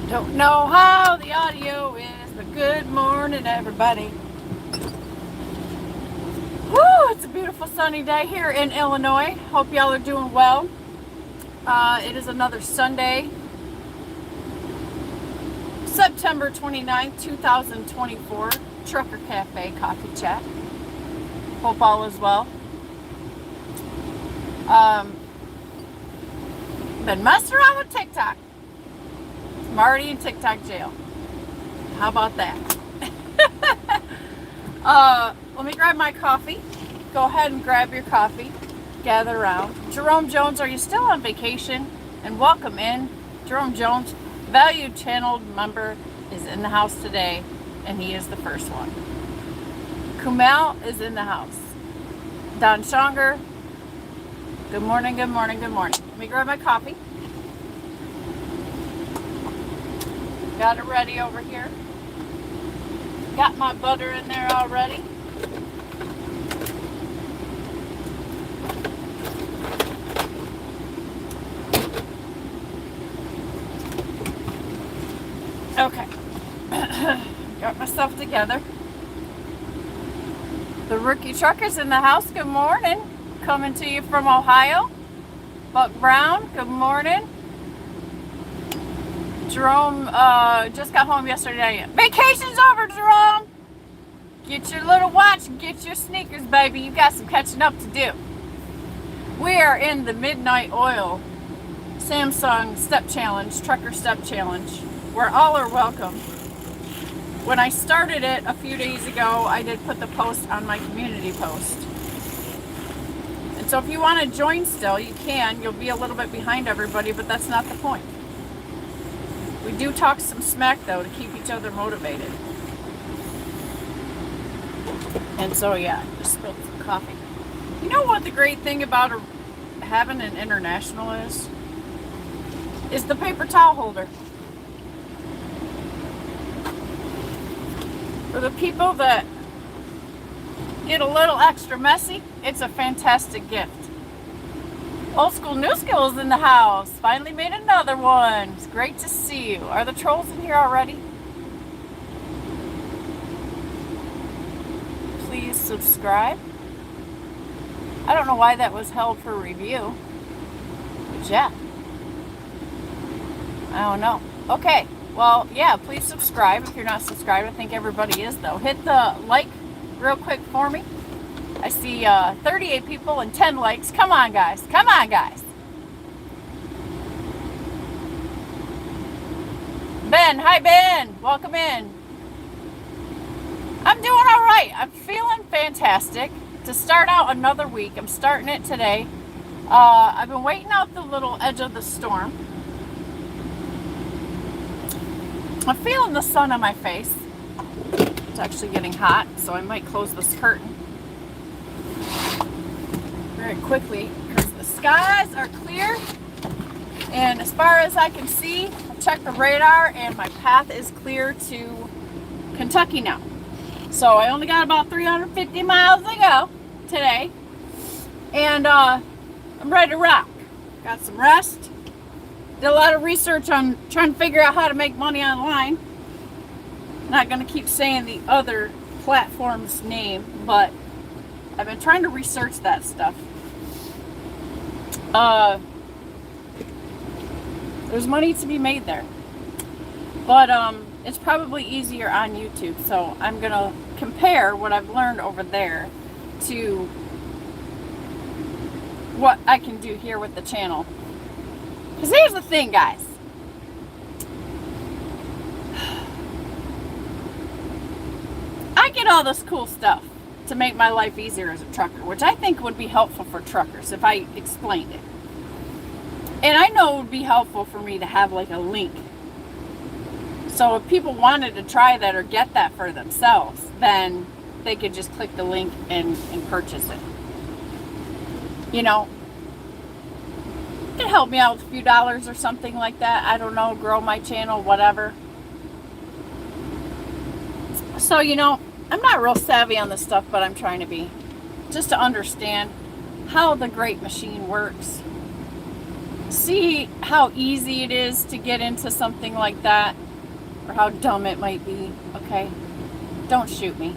Don't know how the audio is, but good morning, everybody. Woo, it's a beautiful sunny day here in Illinois. Hope y'all are doing well. It is another Sunday, September 29th, 2024, Trucker Cafe Coffee Chat. Hope all is well. Been messing around with TikTok. I'm already in TikTok jail. How about that? Let me grab my coffee. Go ahead and grab your coffee. Gather around. Jerome Jones, are you still on vacation? And welcome in. Jerome Jones, valued channel member, is in the house today, and he is the first one. Kumail is in the house. Don Shonger, good morning, good morning, good morning. Let me grab my coffee. Got it ready over here. Got my butter in there already. Okay. Got myself together. The Rookie Trucker's in the house. Good morning. Coming to you from Ohio. Buck Brown, good morning. Jerome just got home yesterday. Vacation's over, Jerome. Get your little watch and get your sneakers, baby. You got some catching up to do. We are in the Midnight Oil Samsung Step Challenge, Trucker Step Challenge, where all are welcome. When I started it a few days ago, I did put the post on my community post. And so if you want to join still, you can. You'll be a little bit behind everybody, but that's not the point. We do talk some smack, though, to keep each other motivated. And so, yeah, just spilled some coffee. You know what the great thing about having an international is? Is the paper towel holder. For the people that get a little extra messy, it's a fantastic gift. Old School New Skills in the house. Finally made another one. It's great to see you. Are the trolls in here already? Please subscribe. I don't know why that was held for review. But yeah. I don't know. Okay. Well, yeah, please subscribe if you're not subscribed. I think everybody is, though. Hit the like real quick for me. I see 38 people and 10 likes. Come on, guys. Come on, guys. Ben. Hi, Ben. Welcome in. I'm doing all right. I'm feeling fantastic to start out another week. I'm starting it today. I've been waiting out the little edge of the storm. I'm feeling the sun on my face. It's actually getting hot, so I might close this curtain very quickly because the skies are clear, and as far as I can see, I checked the radar and my path is clear to Kentucky now. So I only got about 350 miles to go today, and I'm ready to rock. Got some rest. Did a lot of research on trying to figure out how to make money online. Not going to keep saying the other platform's name, but I've been trying to research that stuff. There's money to be made there. But it's probably easier on YouTube. So I'm going to compare what I've learned over there to what I can do here with the channel. Because here's the thing, guys. I get all this cool stuff to make my life easier as a trucker, which I think would be helpful for truckers if I explained it. And I know it would be helpful for me to have like a link. So if people wanted to try that or get that for themselves, then they could just click the link and purchase it. You know, it could help me out with a few dollars or something like that. I don't know, grow my channel, whatever. So, you know, I'm not real savvy on this stuff, but I'm trying to be. Just to understand how the great machine works. See how easy it is to get into something like that, or how dumb it might be, okay? Don't shoot me.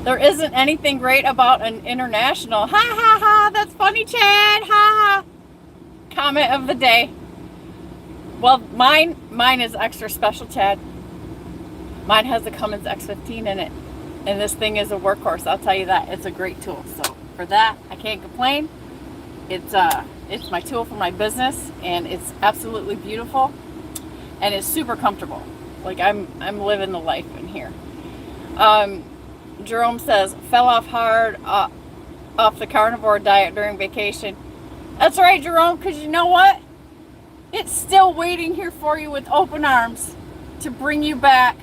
There isn't anything great about an international, ha ha ha, that's funny, Chad, ha ha, comment of the day. Well, mine is extra special, Chad. Mine has a Cummins X15 in it, and this thing is a workhorse, I'll tell you that. It's a great tool, so for that, I can't complain. It's my tool for my business, and it's absolutely beautiful, and it's super comfortable. Like, I'm living the life in here. Jerome says, fell off hard off the carnivore diet during vacation. That's right, Jerome, because you know what? It's still waiting here for you with open arms to bring you back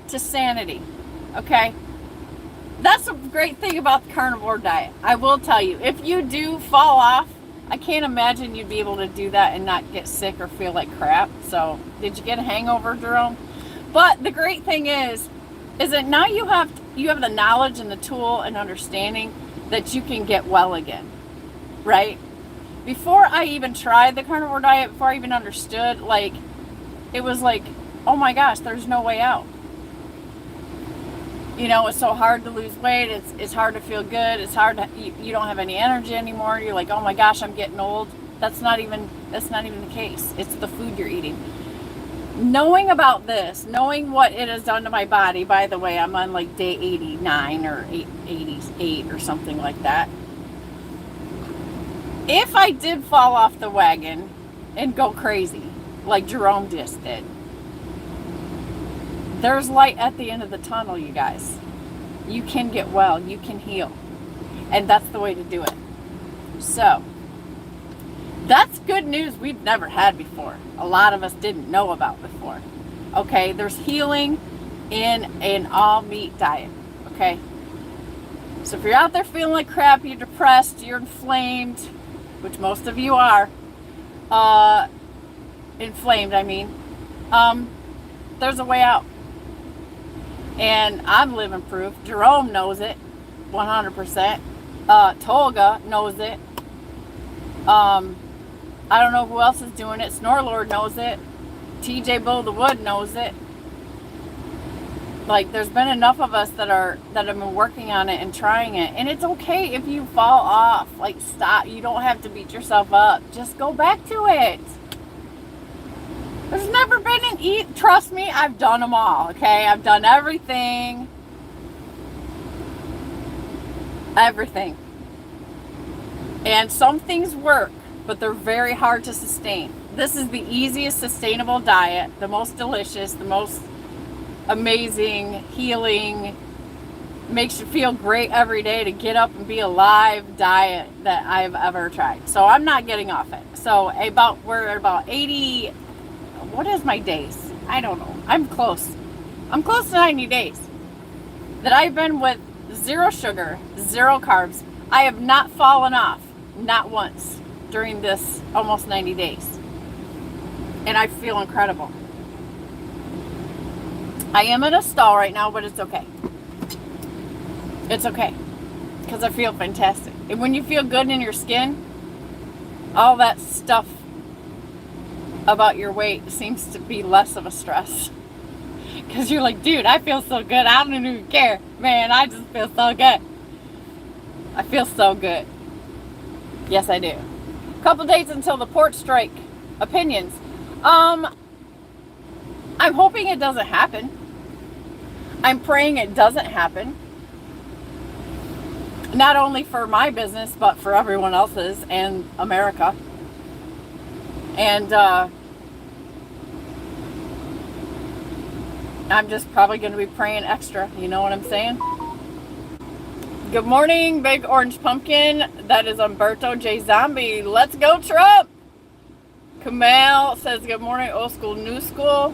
to sanity, okay? That's a great thing about the carnivore diet. I will tell you, if you do fall off, I can't imagine you'd be able to do that and not get sick or feel like crap. So, did you get a hangover, Jerome? But the great thing is that now you have the knowledge and the tool and understanding that you can get well again, right? Before I even tried the carnivore diet, before I even understood, like, it was like, oh my gosh, there's no way out. You know, it's so hard to lose weight. It's hard to feel good. It's hard to, you don't have any energy anymore. You're like, oh my gosh, I'm getting old. That's not even the case. It's the food you're eating. Knowing about this, knowing what it has done to my body, by the way, I'm on like day 89 or 88 or something like that. If I did fall off the wagon and go crazy, like Jerome just did, there's light at the end of the tunnel, you guys. You can get well, you can heal. And that's the way to do it. So, that's good news we've never had before. A lot of us didn't know about before. Okay, there's healing in an all meat diet. Okay? So if you're out there feeling like crap, you're depressed, you're inflamed, which most of you are, inflamed, I mean, there's a way out. And I'm living proof. Jerome knows it, 100%. Tolga knows it. I don't know who else is doing it. Snorlord knows it. TJ Bull the Wood knows it. Like, there's been enough of us that have been working on it and trying it. And it's okay if you fall off. Like, stop. You don't have to beat yourself up. Just go back to it. There's never been an trust me, I've done them all, okay? I've done everything. Everything. And some things work, but they're very hard to sustain. This is the easiest sustainable diet, the most delicious, the most amazing, healing, makes you feel great every day to get up and be alive diet that I've ever tried. So I'm not getting off it. So we're at about 80, what is my days? I don't know. I'm close. I'm close to 90 days that I've been with 0 sugar, 0 carbs. I have not fallen off, not once, during this almost 90 days. And I feel incredible. I am in a stall right now, but it's okay. It's okay. Because I feel fantastic. And when you feel good in your skin, all that stuff about your weight seems to be less of a stress. Because you're like, dude, I feel so good. I don't even care. Man, I just feel so good. I feel so good. Yes, I do. Couple days until the port strike. Opinions. I'm hoping it doesn't happen. I'm praying it doesn't happen. Not only for my business, but for everyone else's and America. And I'm just probably going to be praying extra. You know what I'm saying? Good morning, Big Orange Pumpkin. That is Umberto J. Zombie. Let's go, Trump. Kamal says, good morning, old school, new school.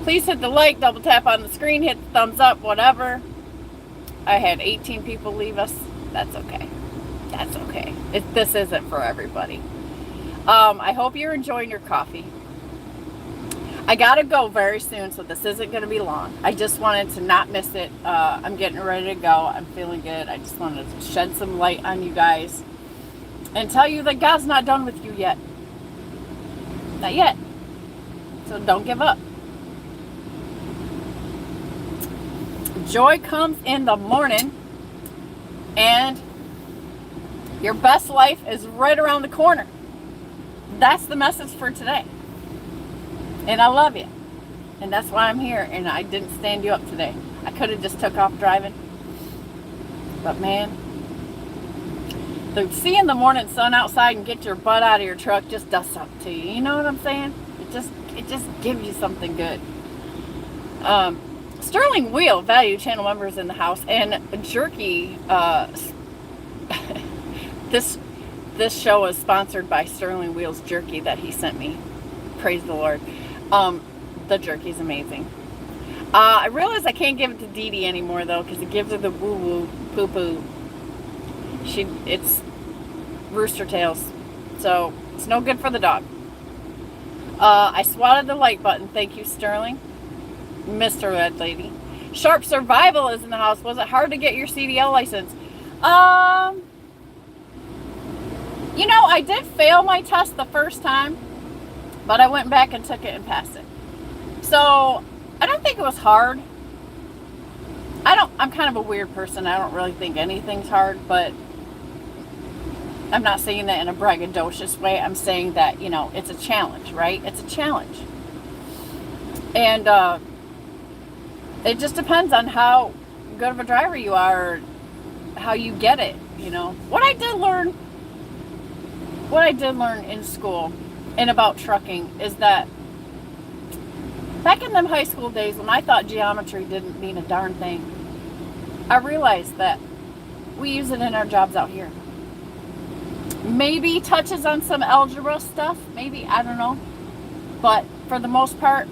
Please hit the like, double tap on the screen, hit the thumbs up, whatever. I had 18 people leave us. That's okay. That's okay. This isn't for everybody. I hope you're enjoying your coffee. I gotta go very soon, so this isn't gonna be long. I just wanted to not miss it. I'm getting ready to go. I'm feeling good. I just wanted to shed some light on you guys and tell you that God's not done with you yet. Not yet. So don't give up. Joy comes in the morning, and your best life is right around the corner. That's the message for today. And I love you. And that's why I'm here. And I didn't stand you up today. I could have just took off driving. But man, seeing the morning sun outside and get your butt out of your truck just does something to you. You know what I'm saying? It just gives you something good. Sterling Wheel, value channel members in the house, and Jerky. This show is sponsored by Sterling Wheel's Jerky that he sent me. Praise the Lord. The jerky's amazing. I realize I can't give it to Dee Dee anymore though, because it gives her the woo woo poo poo. It's rooster tails, so it's no good for the dog. I swatted the like button. Thank you, Sterling. Mr. Red Lady. Sharp Survival is in the house. Was it hard to get your CDL license? You know, I did fail my test the first time, but I went back and took it and passed it. So I don't think it was hard. I'm kind of a weird person. I don't really think anything's hard, but I'm not saying that in a braggadocious way. I'm saying that, you know, it's a challenge, right? It's a challenge. And it just depends on how good of a driver you are, or how you get it, you know. What I did learn in school and about trucking is that back in them high school days when I thought geometry didn't mean a darn thing, I realized that we use it in our jobs out here. Maybe touches on some algebra stuff, maybe, I don't know. But for the most part,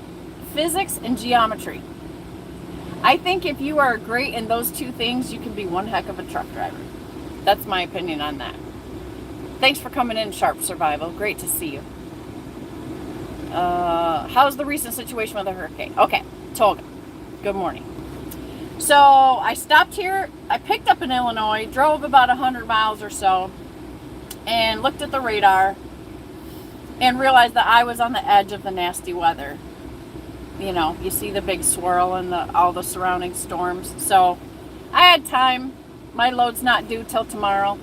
physics and geometry. I think if you are great in those two things, you can be one heck of a truck driver. That's my opinion on that. Thanks for coming in, Sharp Survival. Great to see you. How's the recent situation with the hurricane? Okay, Tolga. Good morning. So I stopped here. I picked up in Illinois, drove about 100 miles or so, and looked at the radar and realized that I was on the edge of the nasty weather. You know, you see the big swirl and all the surrounding storms. So I had time. My load's not due till tomorrow.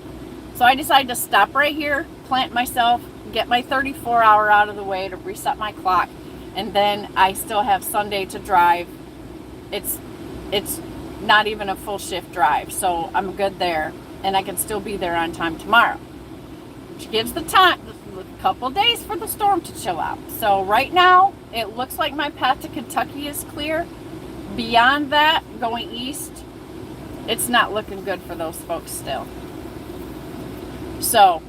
So I decided to stop right here, plant myself, get my 34-hour out of the way to reset my clock, and then I still have Sunday to drive. It's not even a full shift drive, so I'm good there, and I can still be there on time tomorrow, which gives the time, a couple days for the storm to chill out. So right now, it looks like my path to Kentucky is clear. Beyond that, going east, it's not looking good for those folks still. So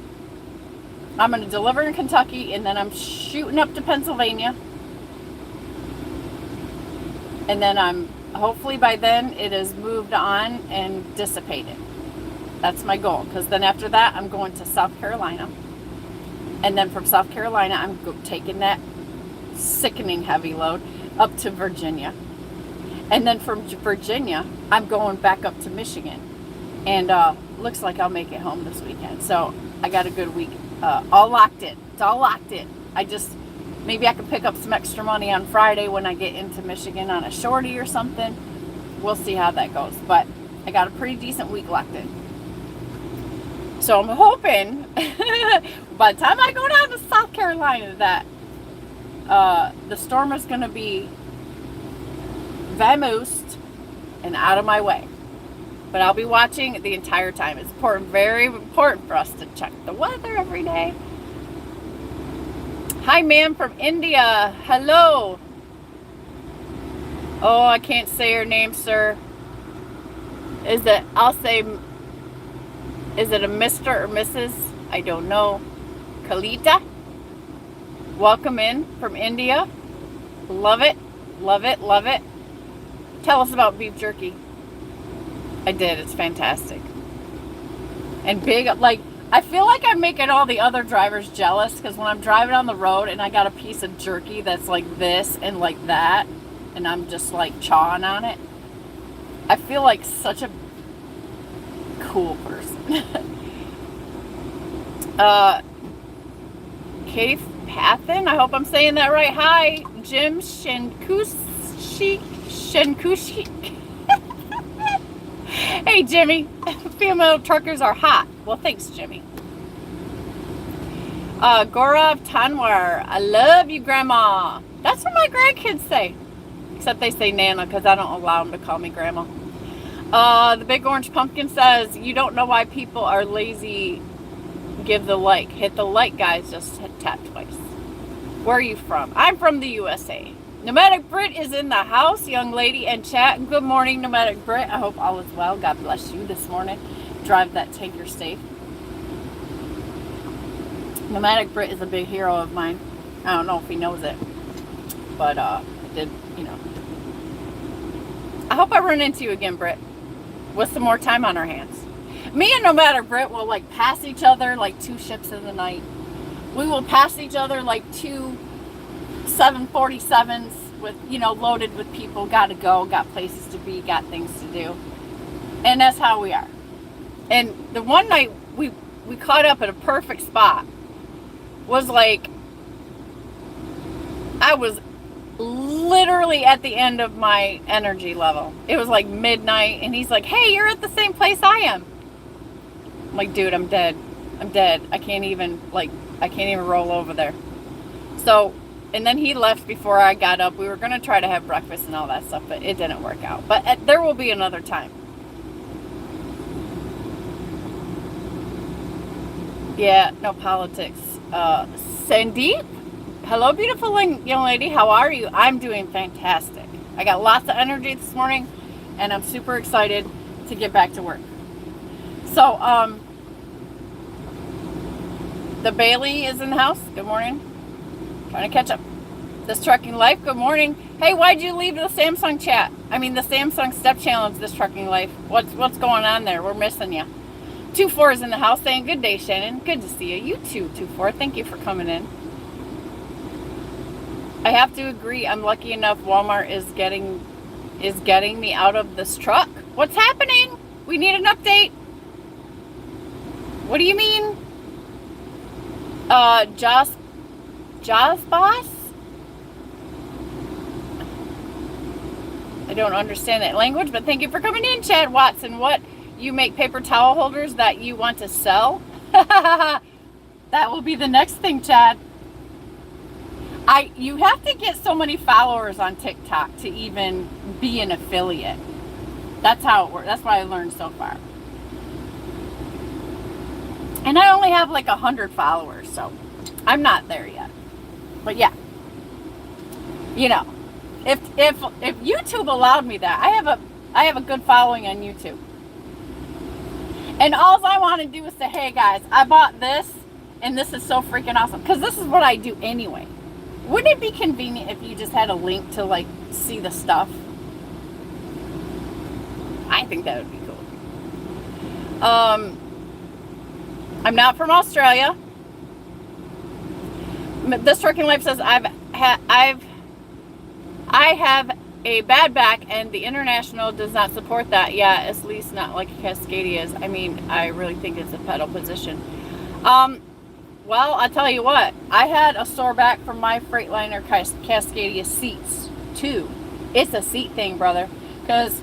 I'm going to deliver in Kentucky, and then I'm shooting up to Pennsylvania. And then hopefully by then it is moved on and dissipated. That's my goal, because then after that I'm going to South Carolina. And then from South Carolina I'm taking that sickening heavy load up to Virginia. And then from Virginia I'm going back up to Michigan. And looks like I'll make it home this weekend. So I got a good week. All locked in. It's all locked in. Maybe I could pick up some extra money on Friday when I get into Michigan on a shorty or something. We'll see how that goes. But I got a pretty decent week locked in. So I'm hoping by the time I go down to South Carolina that the storm is going to be vamoosed and out of my way. But I'll be watching the entire time. It's important, very important for us to check the weather every day. Hi, ma'am from India. Hello. Oh, I can't say your name, sir. Is it a Mr. or Mrs.? I don't know. Kalita. Welcome in from India. Love it. Love it. Love it. Tell us about beef jerky. I did. It's fantastic. And big, like, I feel like I'm making all the other drivers jealous because when I'm driving on the road and I got a piece of jerky that's like this and like that, and I'm just like chawing on it, I feel like such a cool person. Katie Pathin, I hope I'm saying that right. Hi, Jim Shenkushi. Hey, Jimmy. Female truckers are hot. Well, thanks, Jimmy. Gaurav Tanwar, I love you, Grandma. That's what my grandkids say. Except they say Nana because I don't allow them to call me Grandma. The Big Orange Pumpkin says, you don't know why people are lazy. Give the like. Hit the like, guys. Just tap twice. Where are you from? I'm from the USA. Nomadic Brit is in the house, young lady, and chat. Good morning, Nomadic Brit. I hope all is well. God bless you this morning. Drive that tanker safe. Nomadic Brit is a big hero of mine. I don't know if he knows it, but I did, you know. I hope I run into you again, Brit, with some more time on our hands. Me and Nomadic Brit will like pass each other like two ships in the night. We will pass each other like two 747s with, you know, loaded with people, gotta go, got places to be, got things to do. And that's how we are. And the one night we caught up at a perfect spot was like, I was literally at the end of my energy level. It was like midnight and he's like, hey, you're at the same place I am. I'm like, dude, I'm dead. I'm dead. I can't even roll over there. So, and then he left before I got up. We were going to try to have breakfast and all that stuff, but it didn't work out. But there will be another time. Yeah, no politics. Sandeep, hello, beautiful young lady. How are you? I'm doing fantastic. I got lots of energy this morning, and I'm super excited to get back to work. So, the Bailey is in the house. Good morning. Trying to catch up. This Trucking Life. Good morning. Hey, why'd you leave the Samsung chat? I mean, the Samsung Step Challenge. This Trucking Life. What's going on there? We're missing you. 2-4 is in the house saying, good day, Shannon. Good to see you. You too, 2-4. Thank you for coming in. I have to agree. I'm lucky enough Walmart is getting me out of this truck. What's happening? We need an update. What do you mean? Jaws boss? I don't understand that language, but thank you for coming in, Chad Watson. What? You make paper towel holders that you want to sell? That will be the next thing, Chad. You have to get so many followers on TikTok to even be an affiliate. That's how it works. That's what I learned so far. And I only have like 100 followers, so I'm not there yet. But yeah, you know, if YouTube allowed me that, I have a good following on YouTube. And all I want to do is say, hey guys, I bought this, and this is so freaking awesome. Because this is what I do anyway. Wouldn't it be convenient if you just had a link to like see the stuff? I think that would be cool. I'm not from Australia. This Trucking Life says I have a bad back and the international does not support that. Yeah, at least not like Cascadia is. I mean, I really think it's a pedal position. Well, I'll tell you what. I had a sore back from my Freightliner Cascadia seats too. It's a seat thing, brother. Because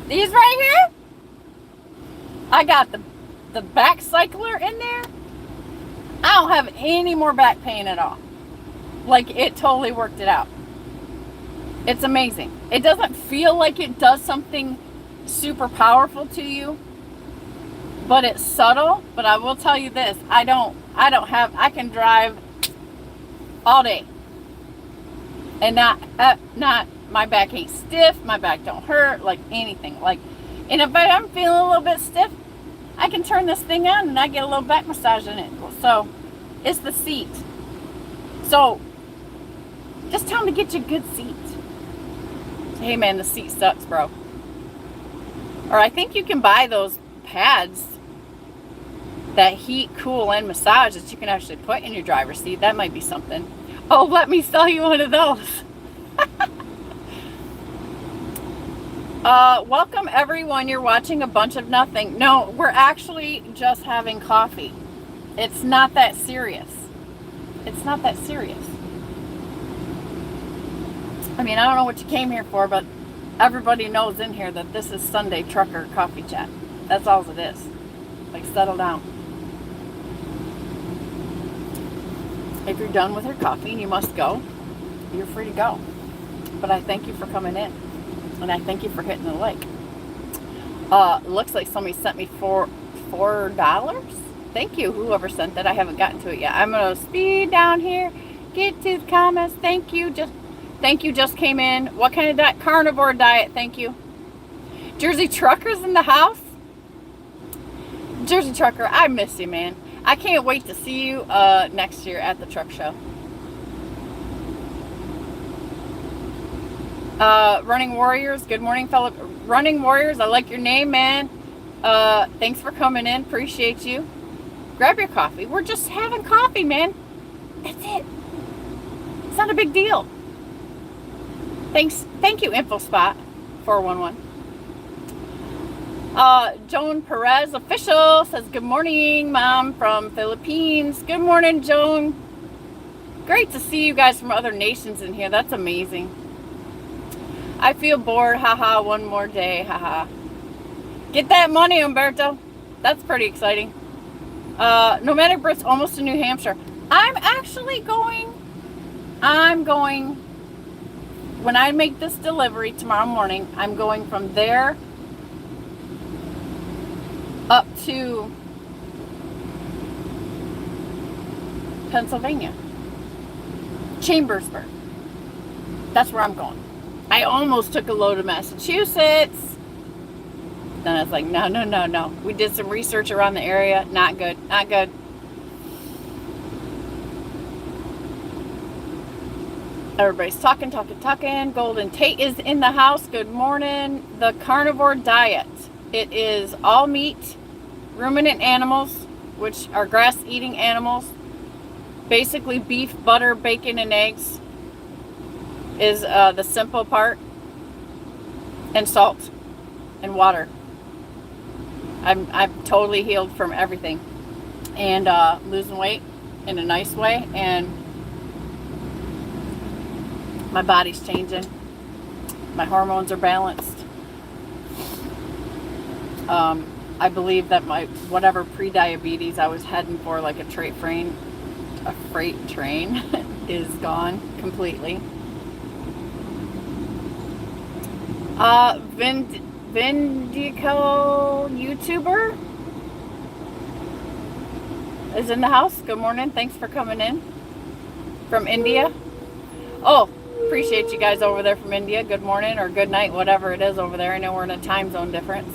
these right here, I got the back cycler in there. I don't have any more back pain at all. Like, it totally worked it out. It's amazing. It doesn't feel like it does something super powerful to you, but it's subtle. But I will tell you this, I can drive all day and not my back ain't stiff, my back don't hurt, like anything. Like, and if I'm feeling a little bit stiff, I can turn this thing on and I get a little back massage in it. So it's the seat. So just tell them to get you a good seat. Hey man, the seat sucks, bro. Or I think you can buy those pads that heat, cool, and massage that you can actually put in your driver's seat. That might be something. Oh, let me sell you one of those. Welcome everyone. You're watching a bunch of nothing. No, we're actually just having coffee. It's not that serious. It's not that serious. I mean, I don't know what you came here for, but everybody knows in here that this is Sunday Trucker Coffee Chat. That's all it is. Like, settle down. If you're done with your coffee and you must go, you're free to go. But I thank you for coming in. And I thank you for hitting the like. Looks like somebody sent me $4. Thank you, whoever sent that. I haven't gotten to it yet. I'm going to speed down here. Get to the comments. Thank you. Just came in. What kind of diet? Carnivore diet. Thank you. Jersey Truckers in the house. Jersey Trucker, I miss you, man. I can't wait to see you next year at the truck show. Running Warriors, good morning, fellow Running Warriors. I like your name, man. Thanks for coming in. Appreciate you. Grab your coffee. We're just having coffee, man. That's it. It's not a big deal. Thank you, InfoSpot 411. Joan Perez official says good morning, mom from Philippines. Good morning, Joan. Great to see you guys from other nations in here. That's amazing. I feel bored, haha, one more day, haha. Get that money, Umberto. That's pretty exciting. Nomadic Brits almost to New Hampshire. I'm going, when I make this delivery tomorrow morning, I'm going from there up to Pennsylvania. Chambersburg. That's where I'm going. I almost took a load of Massachusetts. Then I was like, no. We did some research around the area. Not good. Everybody's talking. Golden Tate is in the house. Good morning. The carnivore diet. It is all meat, ruminant animals, which are grass-eating animals. Basically beef, butter, bacon, and eggs is the simple part, and salt and water. I'm totally healed from everything, and losing weight in a nice way, and my body's changing. My hormones are balanced. I believe that my whatever pre-diabetes I was heading for, like a freight train, is gone completely. Vindical YouTuber is in the house. Good morning. Thanks for coming in from India. Oh, appreciate you guys over there from India. Good morning or good night, whatever it is over there. I know we're in a time zone difference.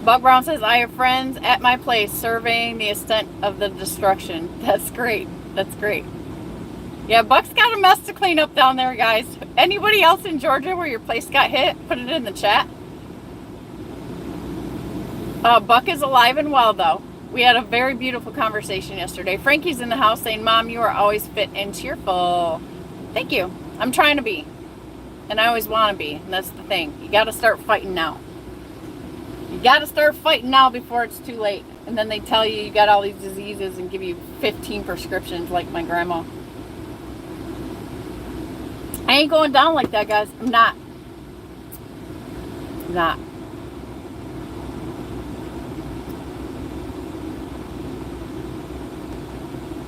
Buck Brown says, I have friends at my place surveying the extent of the destruction. That's great. Yeah, Buck's got a mess to clean up down there, guys. Anybody else in Georgia where your place got hit? Put it in the chat. Buck is alive and well, though. We had a very beautiful conversation yesterday. Frankie's in the house saying, Mom, you are always fit and cheerful. Thank you. I'm trying to be. And I always want to be. And that's the thing. You got to start fighting now. You got to start fighting now before it's too late. And then they tell you got all these diseases and give you 15 prescriptions like my grandma. I ain't going down like that, guys. I'm not.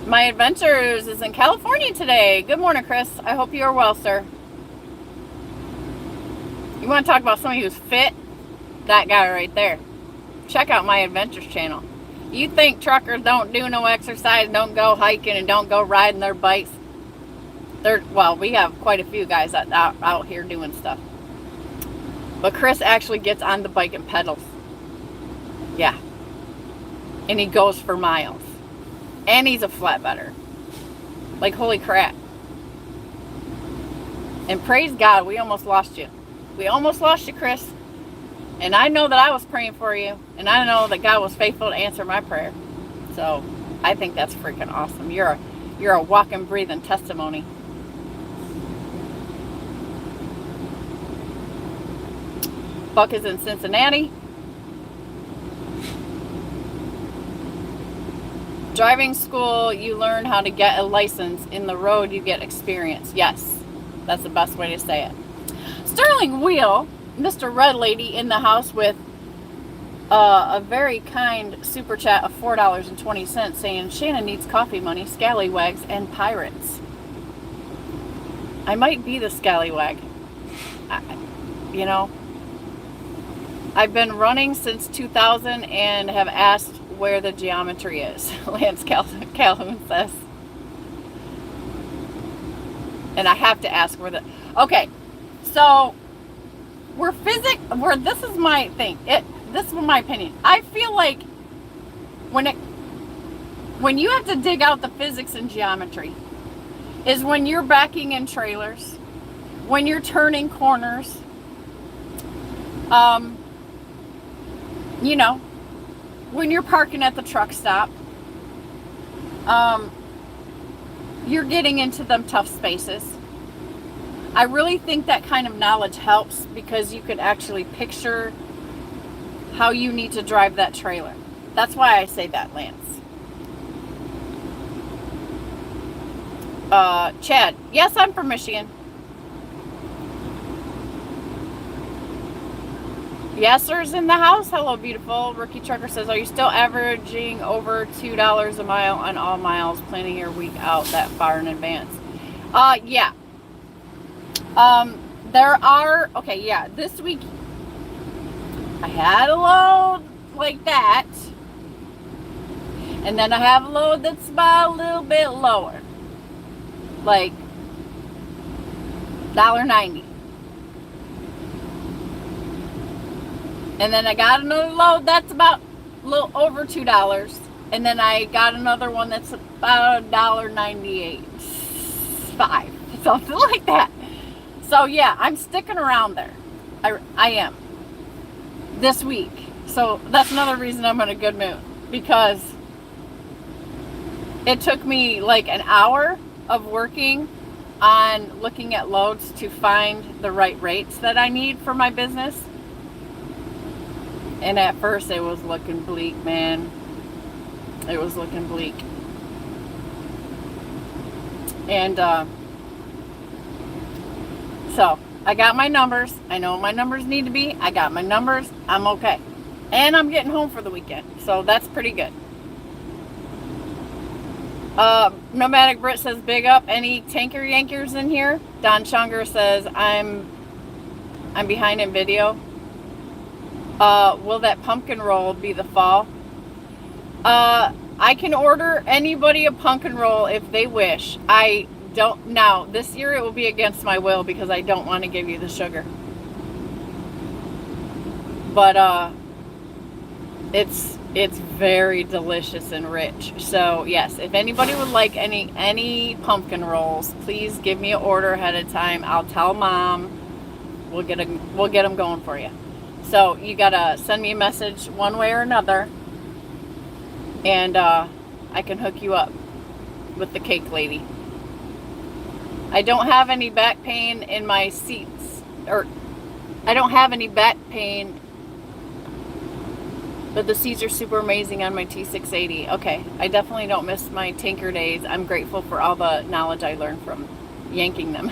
My Adventures is in California today. Good morning, Chris. I hope you are well, sir. You want to talk about somebody who's fit? That guy right there. Check out My Adventures channel. You think truckers don't do no exercise, don't go hiking, and don't go riding their bikes? Well, we have quite a few guys that out here doing stuff. But Chris actually gets on the bike and pedals. Yeah. And he goes for miles. And he's a flatbedder. Like, holy crap. And praise God, we almost lost you. We almost lost you, Chris. And I know that I was praying for you, and I know that God was faithful to answer my prayer. So I think that's freaking awesome. You're a walking, breathing testimony. Buck is in Cincinnati. Driving school, you learn how to get a license. In the road, you get experience. Yes, that's the best way to say it. Sterling Wheel, Mr. Red Lady in the house with a very kind super chat of $4.20 saying, Shannon needs coffee money, scallywags, and pirates. I might be the scallywag. You know, I've been running since 2000 and have asked where the geometry is, Lance Calhoun says. And I have to ask where the... Okay, so this is my thing. This is my opinion. I feel like when you have to dig out the physics and geometry is when you're backing in trailers, when you're turning corners, you know, when you're parking at the truck stop, you're getting into them tough spaces. I really think that kind of knowledge helps because you could actually picture how you need to drive that trailer. That's why I say that, Lance. Chad, yes, I'm from Michigan. Yesser's in the house. Hello, beautiful. Rookie Trucker says, are you still averaging over $2 a mile on all miles, planning your week out that far in advance? Yeah. This week I had a load like that, and then I have a load that's about a little bit lower, like $1.90. And then I got another load that's about a little over $2. And then I got another one that's about $1.98. Something like that. So yeah, I'm sticking around there. I am. This week. So that's another reason I'm in a good mood. Because it took me like an hour of working on looking at loads to find the right rates that I need for my business. And at first it was looking bleak, man. It was looking bleak. And so I got my numbers. I know what my numbers need to be. I got my numbers. I'm okay. And I'm getting home for the weekend. So that's pretty good. Nomadic Brit says, big up. Any tanker yankers in here? Don Chunger says, I'm behind in video. Will that pumpkin roll be the fall? I can order anybody a pumpkin roll if they wish. I don't now. This year it will be against my will because I don't want to give you the sugar. But it's very delicious and rich. So yes, if anybody would like any pumpkin rolls, please give me an order ahead of time. I'll tell Mom. We'll get them going for you. So you gotta send me a message one way or another, and I can hook you up with the cake lady. I don't have any back pain in my seats, or I don't have any back pain, but the seats are super amazing on my T680. Okay, I definitely don't miss my tanker days. I'm grateful for all the knowledge I learned from yanking them.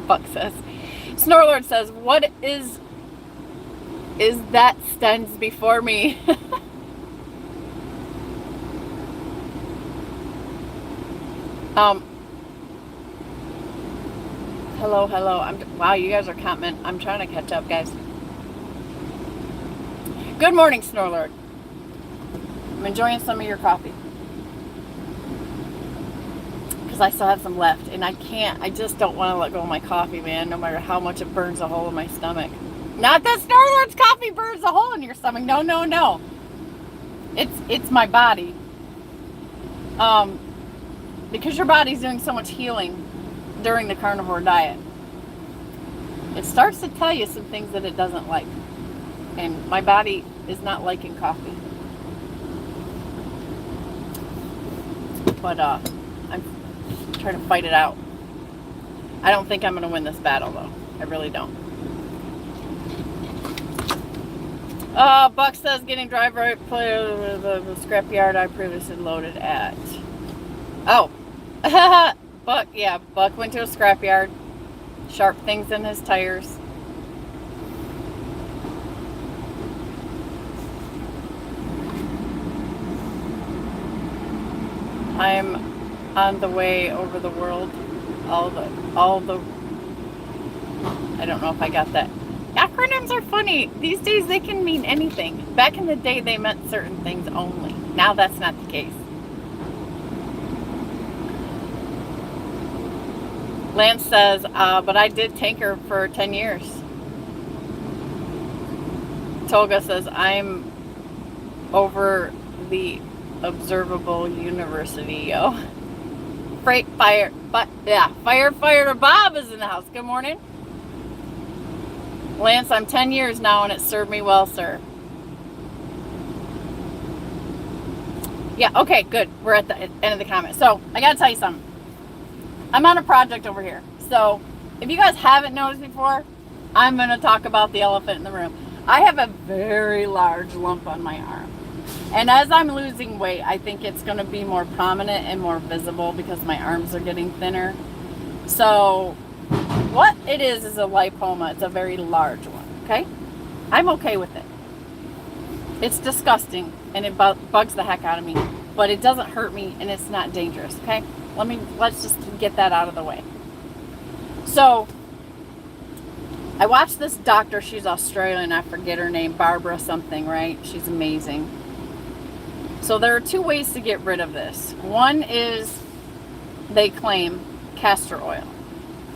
Buck says. Snorlord says, what is that stands before me? Hello. Wow, you guys are commenting. I'm trying to catch up, guys. Good morning, Snorlord. I'm enjoying some of your coffee because I still have some left, and I just don't want to let go of my coffee, man, no matter how much it burns a hole in my stomach. Not that Snorlord's coffee burns a hole in your stomach. No. It's my body. Because your body's doing so much healing during the carnivore diet. It starts to tell you some things that it doesn't like. And my body is not liking coffee. But I'm trying to fight it out. I don't think I'm going to win this battle, though. I really don't. Buck says getting drive right play the scrapyard I previously loaded at. Oh. Buck, yeah. Buck went to a scrapyard. Sharp things in his tires. I'm on the way over the world. All the I don't know if I got that. Acronyms are funny. These days they can mean anything. Back in the day they meant certain things only. Now that's not the case. Lance says, but I did tanker for 10 years. Tolga says, I'm over the observable university, yo. Firefighter Bob is in the house. Good morning. Lance, I'm 10 years now and it served me well, sir. Yeah, okay, good. We're at the end of the comment. So, I gotta tell you something. I'm on a project over here. So, if you guys haven't noticed before, I'm gonna talk about the elephant in the room. I have a very large lump on my arm. And as I'm losing weight, I think it's going to be more prominent and more visible because my arms are getting thinner. So what it is a lipoma. It's a very large one, okay? I'm okay with it. It's disgusting and it bugs the heck out of me, but it doesn't hurt me and it's not dangerous, okay? Let's just get that out of the way. So I watched this doctor. She's Australian. I forget her name. Barbara something, right? She's amazing. So there are two ways to get rid of this. One is, they claim, castor oil.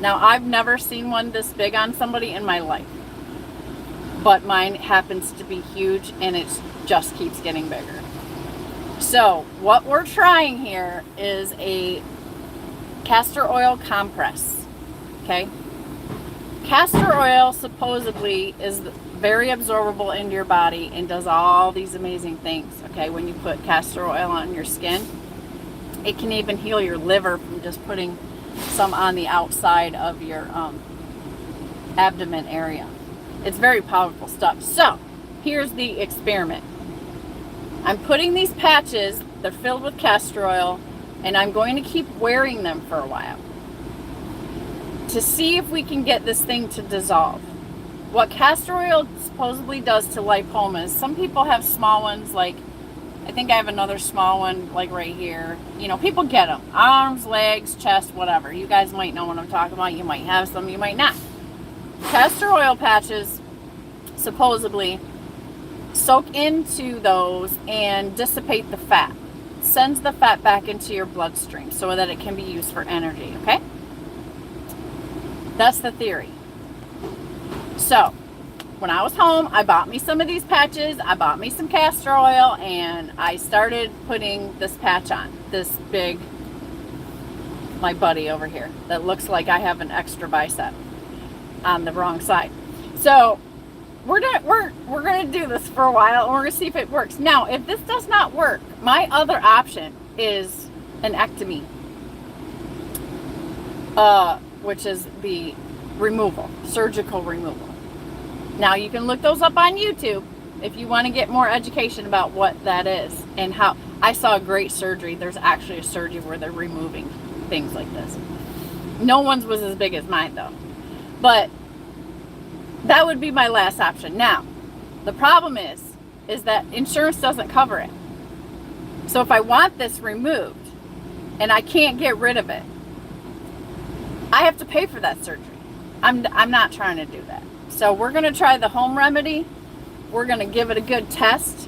Now, I've never seen one this big on somebody in my life. But mine happens to be huge and it just keeps getting bigger. So what we're trying here is a castor oil compress. Okay? Castor oil supposedly is very absorbable into your body and does all these amazing things. Okay, when you put castor oil on your skin, it can even heal your liver from just putting some on the outside of your abdomen area. It's very powerful stuff. So here's the experiment. I'm putting these patches, they're filled with castor oil, and I'm going to keep wearing them for a while to see if we can get this thing to dissolve. What castor oil supposedly does to lipomas, some people have small ones, like I think I have another small one like right here. You know, people get them. Arms, legs, chest, whatever. You guys might know what I'm talking about. You might have some, you might not. Castor oil patches supposedly soak into those and dissipate the fat. Sends the fat back into your bloodstream so that it can be used for energy, okay? That's the theory. So, when I was home, I bought me some of these patches, I bought me some castor oil, and I started putting this patch on. This big, my buddy over here, that looks like I have an extra bicep on the wrong side. So, we're gonna do this for a while, and we're gonna see if it works. Now, if this does not work, my other option is an ectomy, which is the removal, surgical removal. Now, you can look those up on YouTube if you want to get more education about what that is and how. I saw a great surgery. There's actually a surgery where they're removing things like this. No one's was as big as mine, though. But that would be my last option. Now, the problem is that insurance doesn't cover it. So if I want this removed and I can't get rid of it, I have to pay for that surgery. I'm not trying to do that. So we're going to try the home remedy. We're going to give it a good test.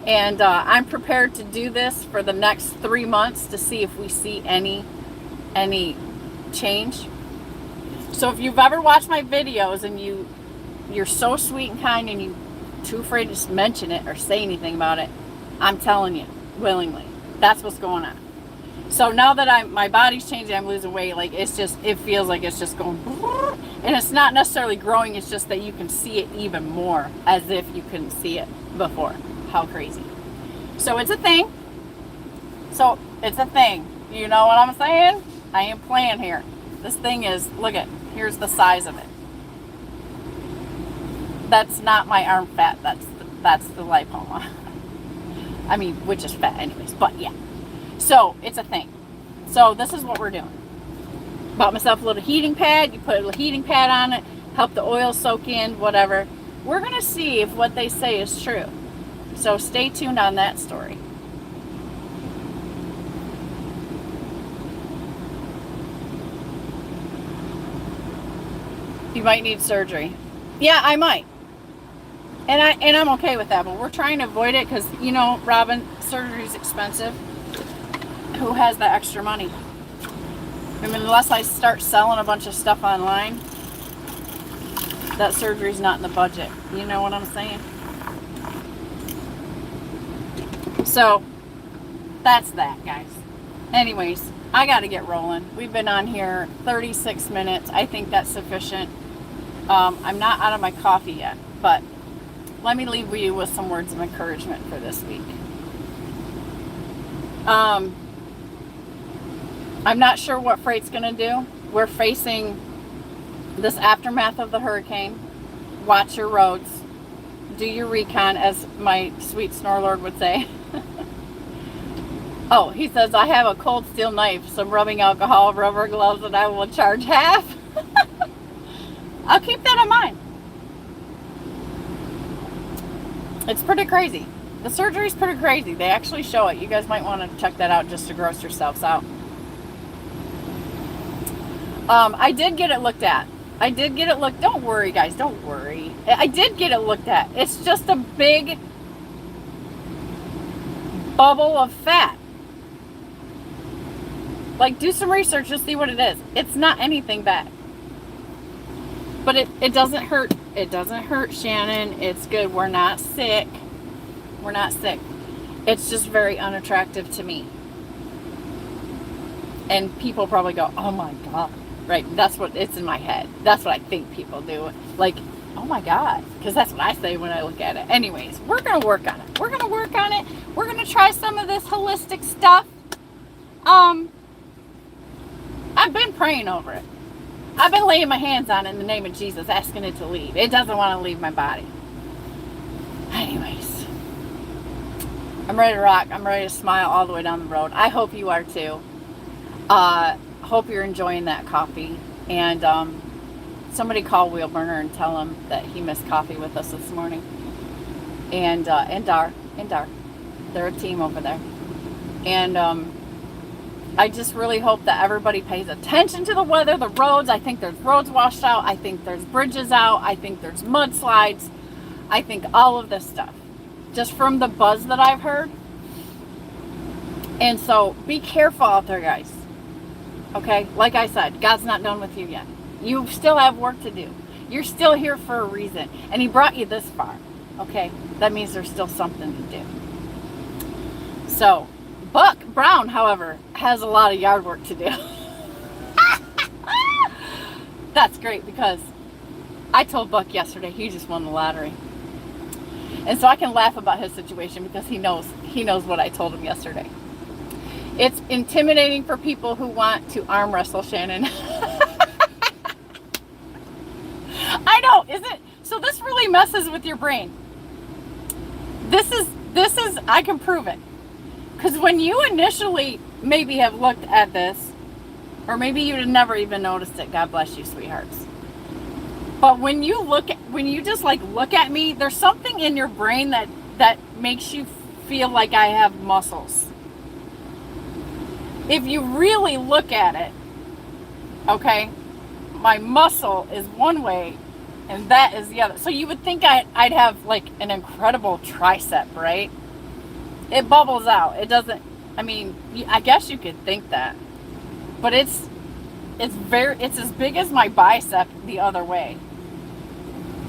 And I'm prepared to do this for the next 3 months to see if we see any change. So if you've ever watched my videos and you're so sweet and kind and you're too afraid to just mention it or say anything about it, I'm telling you, willingly, that's what's going on. So now that my body's changing, I'm losing weight, like it feels like it's just going, and it's not necessarily growing, it's just that you can see it even more as if you couldn't see it before. How crazy. So it's a thing. You know what I'm saying? I ain't playing here. This thing is, here's the size of it. That's not my arm fat, that's the lipoma. I mean, which is fat anyways, but yeah. So it's a thing. So this is what we're doing. Bought myself a little heating pad. You put a little heating pad on it, help the oil soak in, whatever. We're going to see if what they say is true. So stay tuned on that story. You might need surgery. Yeah, I might. And I'm okay with that, but we're trying to avoid it because, you know, Robin, surgery is expensive. Who has the extra money? I mean, unless I start selling a bunch of stuff online, that surgery's not in the budget. You know what I'm saying? So, that's that, guys. Anyways, I got to get rolling. We've been on here 36 minutes. I think that's sufficient. I'm not out of my coffee yet, but let me leave you with some words of encouragement for this week. I'm not sure what freight's going to do. We're facing this aftermath of the hurricane. Watch your roads. Do your recon, as my sweet Snorlord would say. Oh, he says, I have a cold steel knife, some rubbing alcohol, rubber gloves, and I will charge half. I'll keep that in mind. It's pretty crazy. The surgery's pretty crazy. They actually show it. You guys might want to check that out just to gross yourselves out. I did get it looked at. Don't worry, guys. Don't worry. I did get it looked at. It's just a big bubble of fat. Like, do some research to see what it is. It's not anything bad. But it doesn't hurt. It doesn't hurt, Shannon. It's good. We're not sick. We're not sick. It's just very unattractive to me. And people probably go, oh my God. Right? That's what it's in my head. That's what I think people do. Like, oh my God. Because that's what I say when I look at it. Anyways, we're going to work on it. We're going to work on it. We're going to try some of this holistic stuff. I've been praying over it. I've been laying my hands on it in the name of Jesus, asking it to leave. It doesn't want to leave my body. Anyways, I'm ready to rock. I'm ready to smile all the way down the road. I hope you are too. Hope you're enjoying that coffee. And somebody call Wheelburner and tell him that he missed coffee with us this morning. And Dar. They're a team over there. And I just really hope that everybody pays attention to the weather, the roads. I think there's roads washed out. I think there's bridges out. I think there's mudslides. I think all of this stuff. Just from the buzz that I've heard. And so be careful out there, guys. Okay? Like I said, God's not done with you yet. You still have work to do. You're still here for a reason. And He brought you this far. Okay? That means there's still something to do. So, Buck Brown, however, has a lot of yard work to do. That's great because I told Buck yesterday he just won the lottery. And so I can laugh about his situation because he knows what I told him yesterday. It's intimidating for people who want to arm wrestle Shannon. I know, isn't? So this really messes with your brain. This is I can prove it. Because when you initially maybe have looked at this, or maybe you'd have never even noticed it, God bless you, sweethearts. But when you just like look at me, there's something in your brain that makes you feel like I have muscles. If you really look at it, okay, my muscle is one way and that is the other. So you would think I'd have like an incredible tricep, right? It bubbles out. It doesn't, I mean, I guess you could think that. But it's as big as my bicep the other way.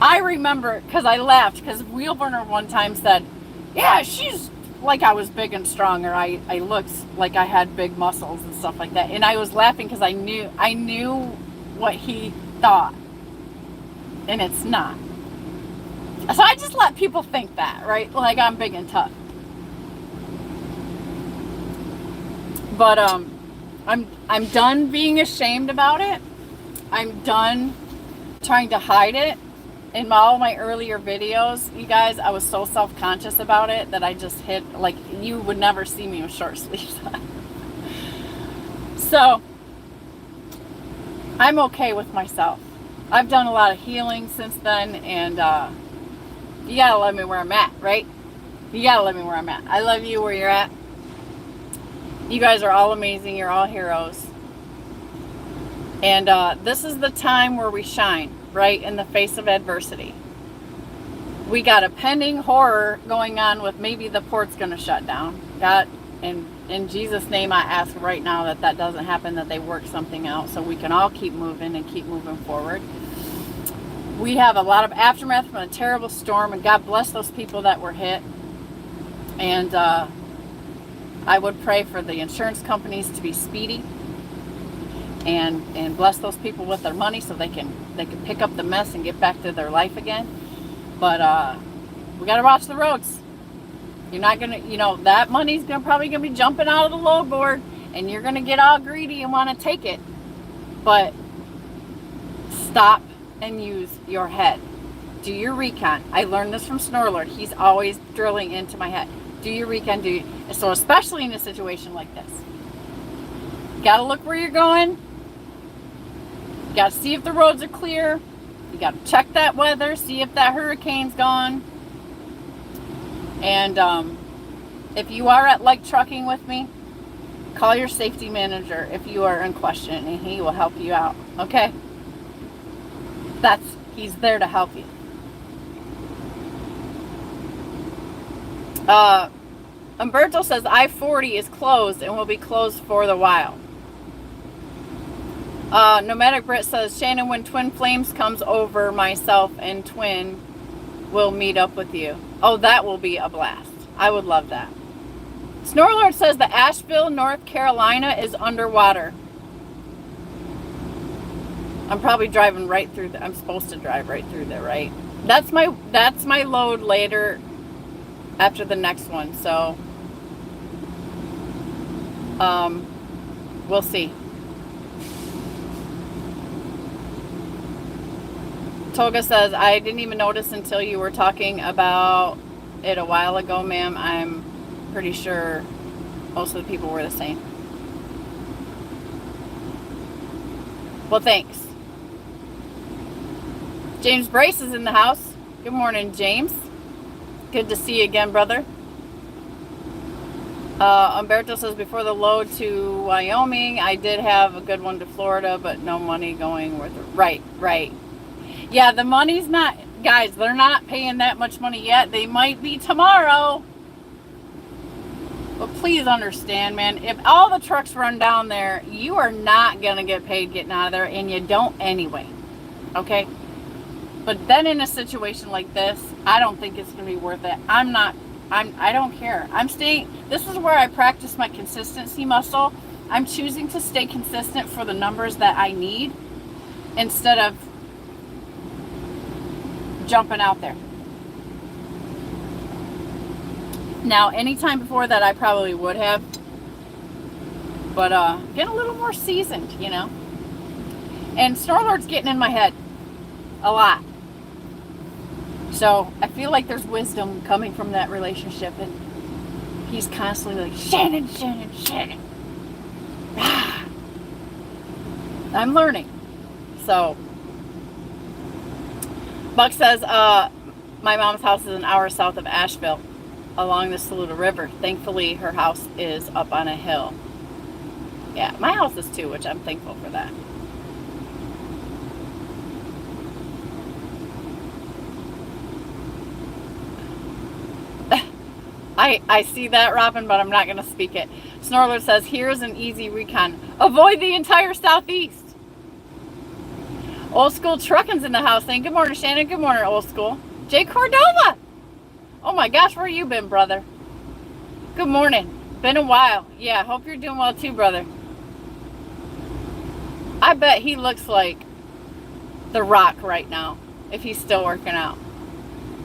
I remember, because I laughed, because Wheelburner one time said, yeah, she's like I was big and strong, or I looked like I had big muscles and stuff like that. And I was laughing because I knew what he thought, and it's not. So I just let people think that, right? Like I'm big and tough. But I'm done being ashamed about it. I'm done trying to hide it. In all my earlier videos, you guys, I was so self-conscious about it that I just hid, like, you would never see me with short sleeves on. So, I'm okay with myself. I've done a lot of healing since then, and you gotta let me where I'm at, right? You gotta let me where I'm at. I love you where you're at. You guys are all amazing. You're all heroes. And this is the time where we shine, right, in the face of adversity. We got a pending horror going on with maybe the port's going to shut down. God, and in Jesus' name, I ask right now that that doesn't happen, that they work something out so we can all keep moving and keep moving forward. We have a lot of aftermath from a terrible storm, and God bless those people that were hit. And I would pray for the insurance companies to be speedy. And bless those people with their money so they can pick up the mess and get back to their life again. But we got to watch the roads. You're not gonna, that money's probably gonna be jumping out of the load board, and you're gonna get all greedy and want to take it. But stop and use your head. Do your recon. I learned this from Snorlord. He's always drilling into my head. Do your recon. So especially in a situation like this, you gotta look where you're going. You got to see if the roads are clear. You got to check that weather, see if that hurricane's gone. And if you are at Like Trucking with me, call your safety manager if you are in question, and he will help you out. Okay? He's there to help you. Umberto says I-40 is closed and will be closed for the while. Nomadic Brit says, Shannon, when Twin Flames comes over, myself and Twin will meet up with you. Oh, that will be a blast. I would love that. Snorlord says the Asheville, North Carolina is underwater. I'm probably driving right through I'm supposed to drive right through there, right? That's my load later after the next one, so we'll see. Toga says, I didn't even notice until you were talking about it a while ago, ma'am. I'm pretty sure most of the people were the same. Well, thanks. James Brace is in the house. Good morning, James. Good to see you again, brother. Umberto says, before the load to Wyoming, I did have a good one to Florida, but no money going worth it. Right. Yeah, the money's not, guys, they're not paying that much money yet. They might be tomorrow. But please understand, man, if all the trucks run down there, you are not going to get paid getting out of there, and you don't anyway. Okay? But then in a situation like this, I don't think it's going to be worth it. I don't care. This is where I practice my consistency muscle. I'm choosing to stay consistent for the numbers that I need instead of jumping out there. Now, anytime before that, I probably would have, but getting a little more seasoned, And Snorlord's getting in my head a lot, so I feel like there's wisdom coming from that relationship, and he's constantly like, Shannon. I'm learning, so. Buck says, my mom's house is an hour south of Asheville along the Saluda River. Thankfully, her house is up on a hill. Yeah, my house is too, which I'm thankful for that. I see that, Robin, but I'm not going to speak it. Snorler says, here's an easy recon. Avoid the entire southeast. Old School Trucking's in the house saying, good morning, Shannon. Good morning, Old School. Jay Cordova. Oh my gosh, where you been, brother? Good morning. Been a while. Yeah, hope you're doing well too, brother. I bet he looks like The Rock right now, if he's still working out.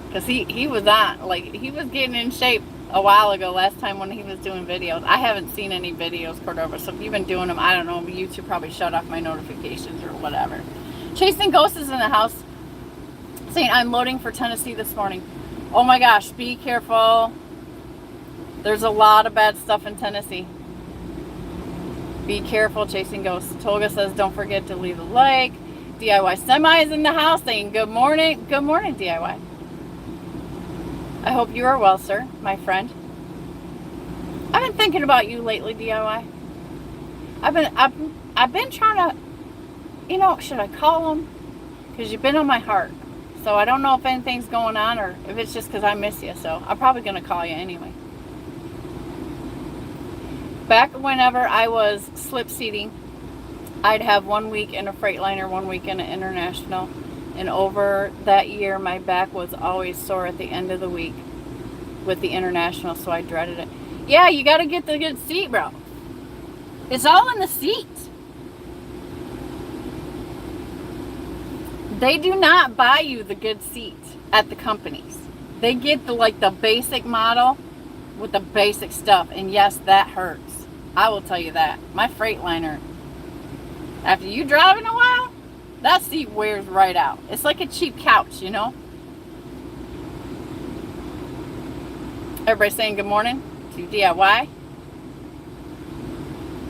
Because he was on, like, he was getting in shape a while ago, last time when he was doing videos. I haven't seen any videos, Cordova, so if you've been doing them, I don't know, YouTube probably shut off my notifications or whatever. Chasing Ghosts is in the house, saying, I'm loading for Tennessee this morning. Oh my gosh, be careful. There's a lot of bad stuff in Tennessee. Be careful, Chasing Ghosts. Tolga says, don't forget to leave a like. DIY Semi is in the house saying, good morning. Good morning, DIY. I hope you are well, sir, my friend. I've been thinking about you lately, DIY. I've been trying to, you know, should I call him? Because you've been on my heart. So I don't know if anything's going on or if it's just because I miss you. So I'm probably going to call you anyway. Back whenever I was slip seating, I'd have 1 week in a Freightliner, 1 week in an International. And over that year, my back was always sore at the end of the week with the International, so I dreaded it. Yeah, you got to get the good seat, bro. It's all in the seat. They do not buy you the good seat at the companies. They get the basic model with the basic stuff. And yes, that hurts. I will tell you that. My Freightliner, after you driving a while, that seat wears right out. It's like a cheap couch, you know? Everybody saying good morning to DIY.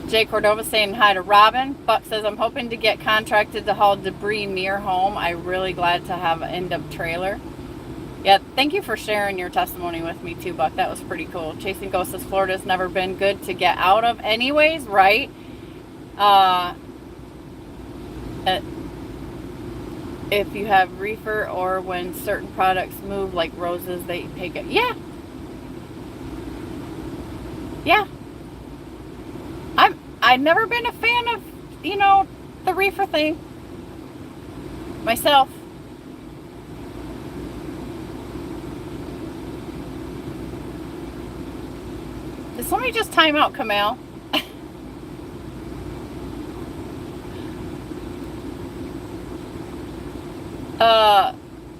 Jay Cordova saying hi to Robin. Buck says, I'm hoping to get contracted to haul debris near home. I'm really glad to have an end-up trailer. Yeah, thank you for sharing your testimony with me too, Buck. That was pretty cool. Chasing Ghosts says, Florida's never been good to get out of anyways, right? If you have reefer or when certain products move like roses, they take it. Yeah. Yeah. I've never been a fan of, you know, the reefer thing myself. Did somebody just time out Kamal?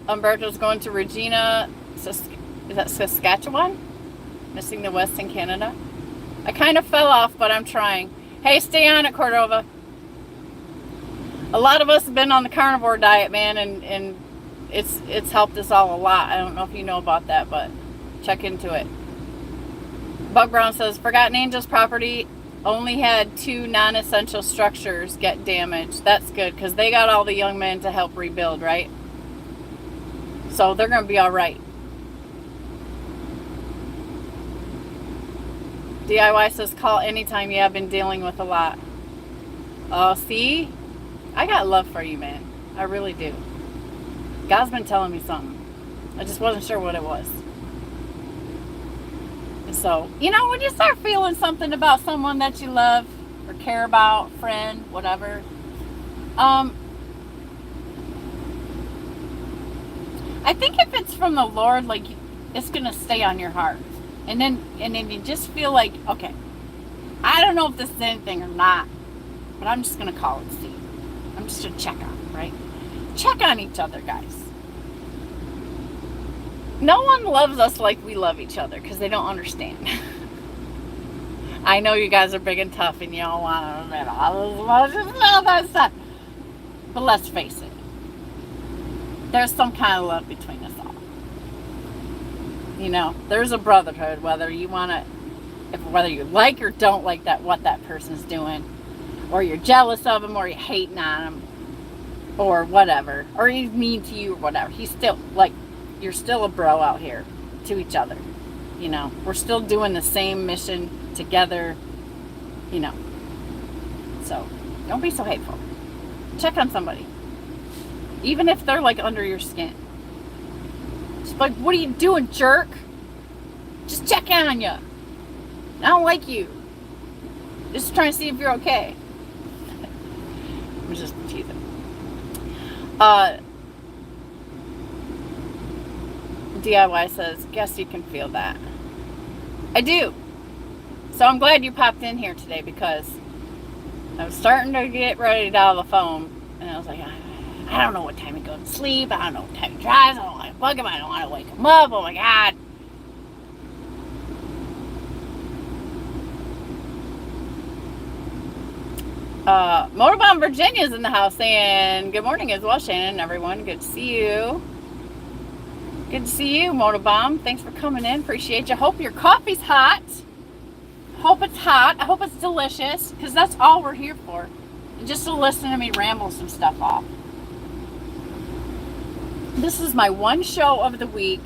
Umberto's going to Regina, is that Saskatchewan? Missing the West in Canada. I kind of fell off, but I'm trying. Hey, stay on it, Cordova. A lot of us have been on the carnivore diet, man, and it's helped us all a lot. I don't know if you know about that, but check into it. Bug Brown says, Forgotten Angels property only had 2 non-essential structures get damaged. That's good, because they got all the young men to help rebuild, right? So they're going to be all right. DIY says, call anytime. Yeah, I've been dealing with a lot. Oh, see? I got love for you, man. I really do. God's been telling me something. I just wasn't sure what it was. So, you know, when you start feeling something about someone that you love or care about, friend, whatever, I think if it's from the Lord, like, it's going to stay on your heart. And then you just feel like, okay, I don't know if this is anything or not, but I'm just going to call it see. I'm just going to check on it, right? Check on each other, guys. No one loves us like we love each other because they don't understand. I know you guys are big and tough and you don't want to admit all that stuff. But let's face it. There's some kind of love between us all. You know, there's a brotherhood, whether you want to, whether you like or don't like what that person's doing, or you're jealous of him, or you're hating on him, or whatever, or he's mean to you or whatever. He's still, like, you're still a bro out here to each other. You know, we're still doing the same mission together, you know. So, don't be so hateful. Check on somebody. Even if they're, like, under your skin. Just like, what are you doing, jerk? Just checking on you. I don't like you. Just trying to see if you're okay. I'm just teasing. DIY says, guess you can feel that. I do. So I'm glad you popped in here today, because I was starting to get ready to dial the phone, and I was like, I don't know what time he goes to sleep. I don't know what time he drives. I don't want to bug him. I don't want to wake him up. Oh my God. Motorbomb Virginia's in the house saying good morning as well, Shannon, everyone. Good to see you. Good to see you, Motorbomb. Thanks for coming in. Appreciate you. Hope your coffee's hot. Hope it's hot. I hope it's delicious, because that's all we're here for. And just to listen to me ramble some stuff off. This is my one show of the week,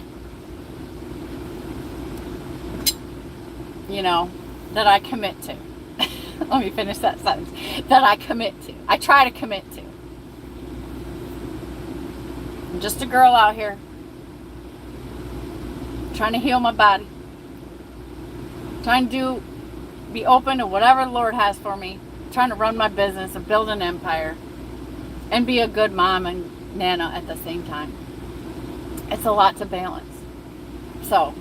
you know, that I commit to. Let me finish that sentence. That I commit to. I try to commit to. I'm just a girl out here trying to heal my body. Trying to be open to whatever the Lord has for me. Trying to run my business and build an empire. And be a good mom and nana at the same time. It's a lot to balance. So,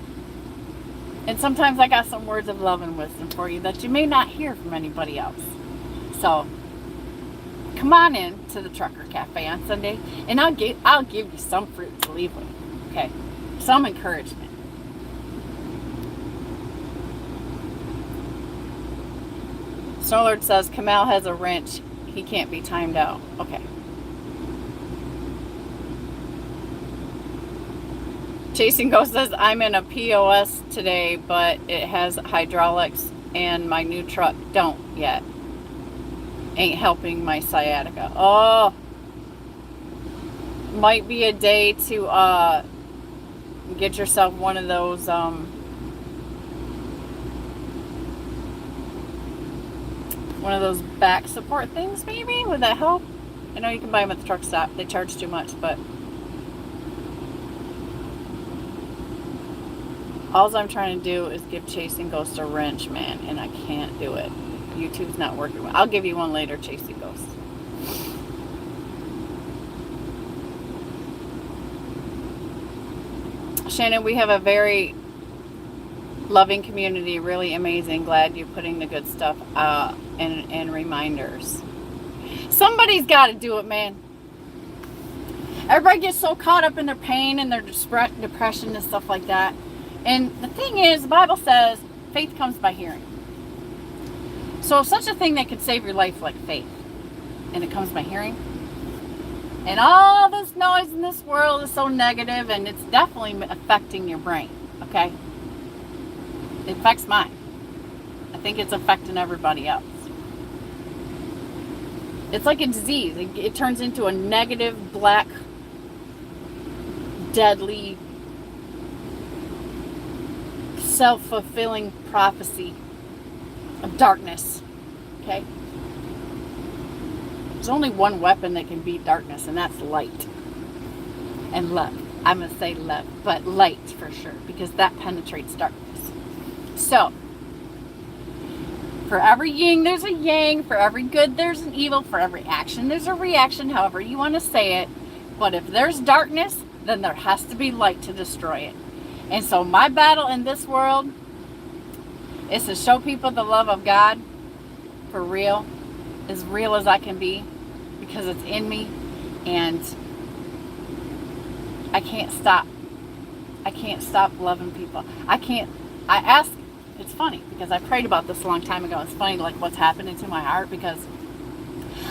and sometimes I got some words of love and wisdom for you that you may not hear from anybody else. So, come on in to the Trucker Cafe on Sunday, and I'll give you some fruit to leave with. Okay, some encouragement. Snowlord says Kamal has a wrench. He can't be timed out. Okay. Chasing Ghost says, I'm in a POS today, but it has hydraulics and my new truck don't yet. Ain't helping my sciatica. Oh, might be a day to get yourself one of those back support things, maybe. Would that help? I know you can buy them at the truck stop. They charge too much, but all I'm trying to do is give Chasing Ghost a wrench, man, and I can't do it. YouTube's not working well. I'll give you one later, Chasing Ghost. Shannon, we have a very loving community, really amazing. Glad you're putting the good stuff out and reminders. Somebody's got to do it, man. Everybody gets so caught up in their pain and their depression and stuff like that. And the thing is, the Bible says faith comes by hearing. So such a thing that could save your life like faith, and it comes by hearing. And all this noise in this world is so negative, and it's definitely affecting your brain, okay? It affects mine. I think it's affecting everybody else. It's like a disease. It turns into a negative, black, deadly, self-fulfilling prophecy of darkness. Okay? There's only one weapon that can beat darkness, and that's light and love. I'm going to say love, but light for sure, because that penetrates darkness. So, for every yin, there's a yang. For every good, there's an evil. For every action, there's a reaction, however you want to say it. But if there's darkness, then there has to be light to destroy it. And so my battle in this world is to show people the love of God for real as I can be, because it's in me, and I can't stop. I can't stop loving people. It's funny, because I prayed about this a long time ago. It's funny, like, what's happening to my heart, because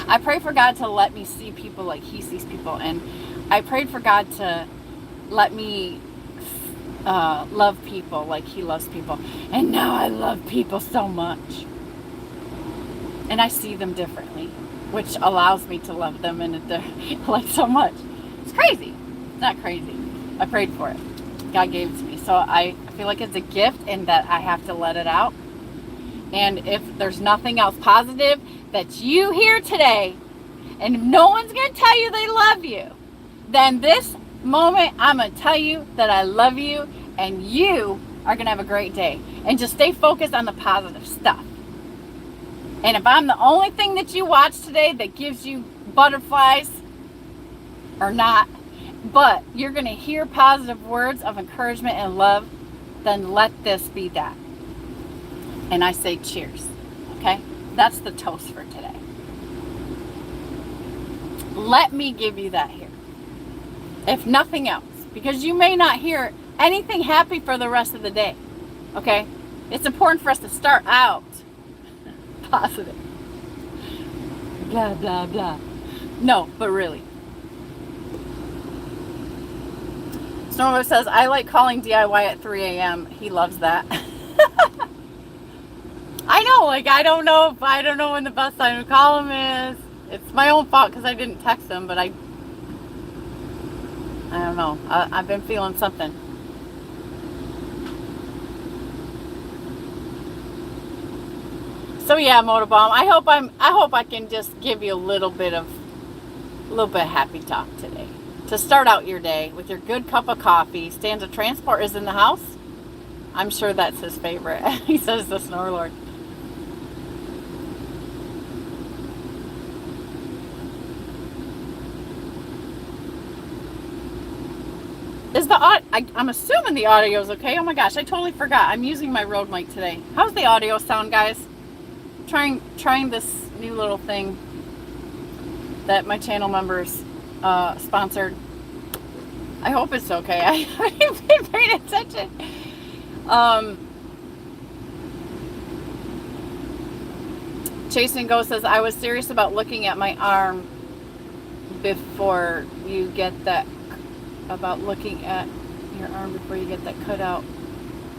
I pray for God to let me see people like He sees people, and I prayed for God to let me love people like He loves people. And now I love people so much. And I see them differently, which allows me to love them like so much. It's crazy. It's not crazy. I prayed for it. God gave it to me. So I feel like it's a gift, and that I have to let it out. And if there's nothing else positive that you hear today, and no one's going to tell you they love you, then this moment I'm going to tell you that I love you, and you are going to have a great day. And just stay focused on the positive stuff. And if I'm the only thing that you watch today that gives you butterflies, or not, but you're going to hear positive words of encouragement and love, then let this be that. And I say cheers. Okay? That's the toast for today. Let me give you that here. If nothing else. Because you may not hear anything happy for the rest of the day. Okay? It's important for us to start out positive. Blah, blah, blah. No, but really. Stormo says, I like calling DIY at 3 a.m. He loves that. I know, like, I don't know when the best time to call him is. It's my own fault because I didn't text him, but I don't know. I've been feeling something. So yeah, Motorbomb, I hope I can just give you a little bit of happy talk today. To start out your day with your good cup of coffee. Stanza Transport is in the house. I'm sure that's his favorite. He says the Snore Lord. Is the I'm assuming the audio is okay. Oh my gosh, I totally forgot. I'm using my Rode mic today. How's the audio sound, guys? Trying this new little thing that my channel members sponsored. I hope it's okay. I haven't been paying attention. Chasing Go says, I was serious about looking at my arm before you get that, about looking at your arm before you get that cut out.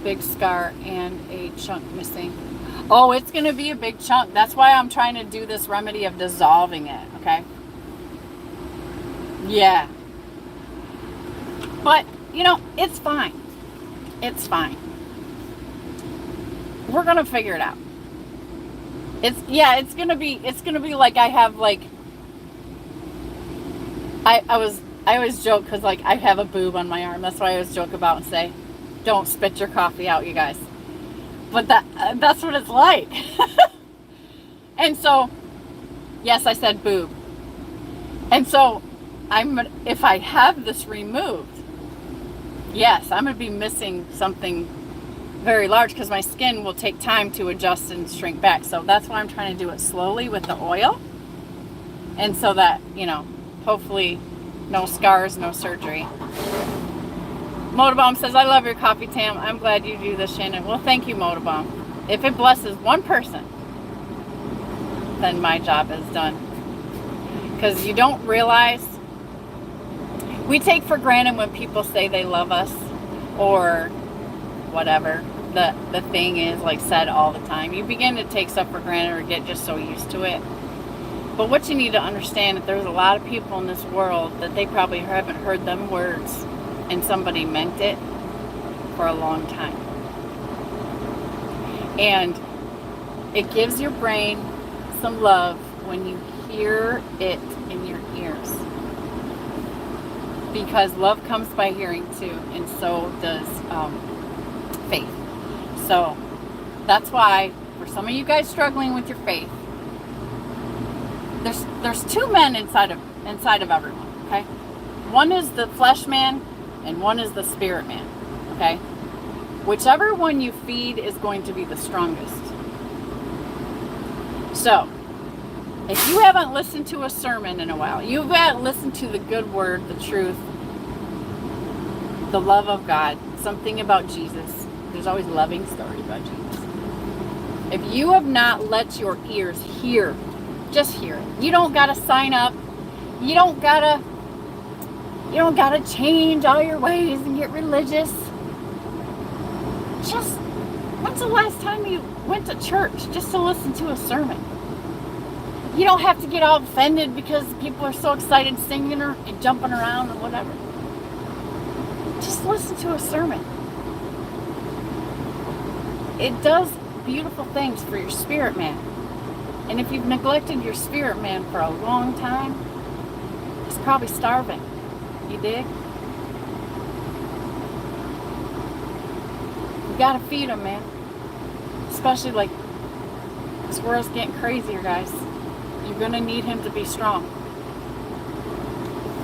Big scar and a chunk missing. Oh, it's going to be a big chunk. That's why I'm trying to do this remedy of dissolving it, okay? Yeah. But, you know, it's fine. It's fine. We're going to figure it out. It's going to be like I have, like, I always joke because, like, I have a boob on my arm. That's why I always joke about and say, don't spit your coffee out, you guys. But that's what it's like. And so, yes, I said boob. And so, if I have this removed, yes, I'm going to be missing something very large because my skin will take time to adjust and shrink back. So that's why I'm trying to do it slowly with the oil. And so that, you know, hopefully no scars, no surgery. Motorbomb says, I love your coffee, Tam. I'm glad you do this, Shannon. Well, thank you, Motorbomb. If it blesses one person, then my job is done. Because you don't realize, we take for granted when people say they love us or whatever the thing is, like, said all the time. You begin to take stuff for granted or get just so used to it. But what you need to understand is there's a lot of people in this world that they probably haven't heard them words and somebody meant it for a long time. And it gives your brain some love when you hear it in your ears. Because love comes by hearing too, and so does faith. So that's why, for some of you guys struggling with your faith, there's two men inside of everyone, okay? One is the flesh man, and one is the spirit man, okay? Whichever one you feed is going to be the strongest. So, if you haven't listened to a sermon in a while, you haven't listened to the good word, the truth, the love of God, something about Jesus. There's always loving stories about Jesus. If you have not let your ears hear, just hear it. You don't gotta sign up. You don't gotta change all your ways and get religious. Just, when's the last time you went to church just to listen to a sermon? You don't have to get all offended because people are so excited singing or jumping around or whatever. Just listen to a sermon. It does beautiful things for your spirit man. And if you've neglected your spirit man for a long time, he's probably starving. You dig? You gotta feed him, man. Especially, like, this world's getting crazier, guys. You're gonna need him to be strong.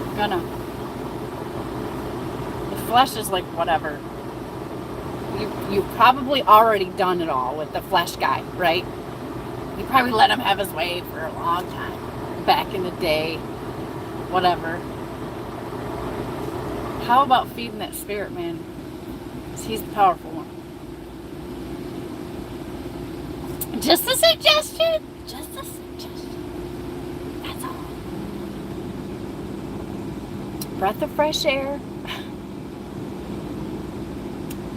You're gonna. The flesh is like whatever. you've probably already done it all with the flesh guy, right? You probably let him have his way for a long time, back in the day, whatever. How about feeding that spirit, man? 'Cause he's the powerful one. Just a suggestion. Just a suggestion. That's all. Breath of fresh air.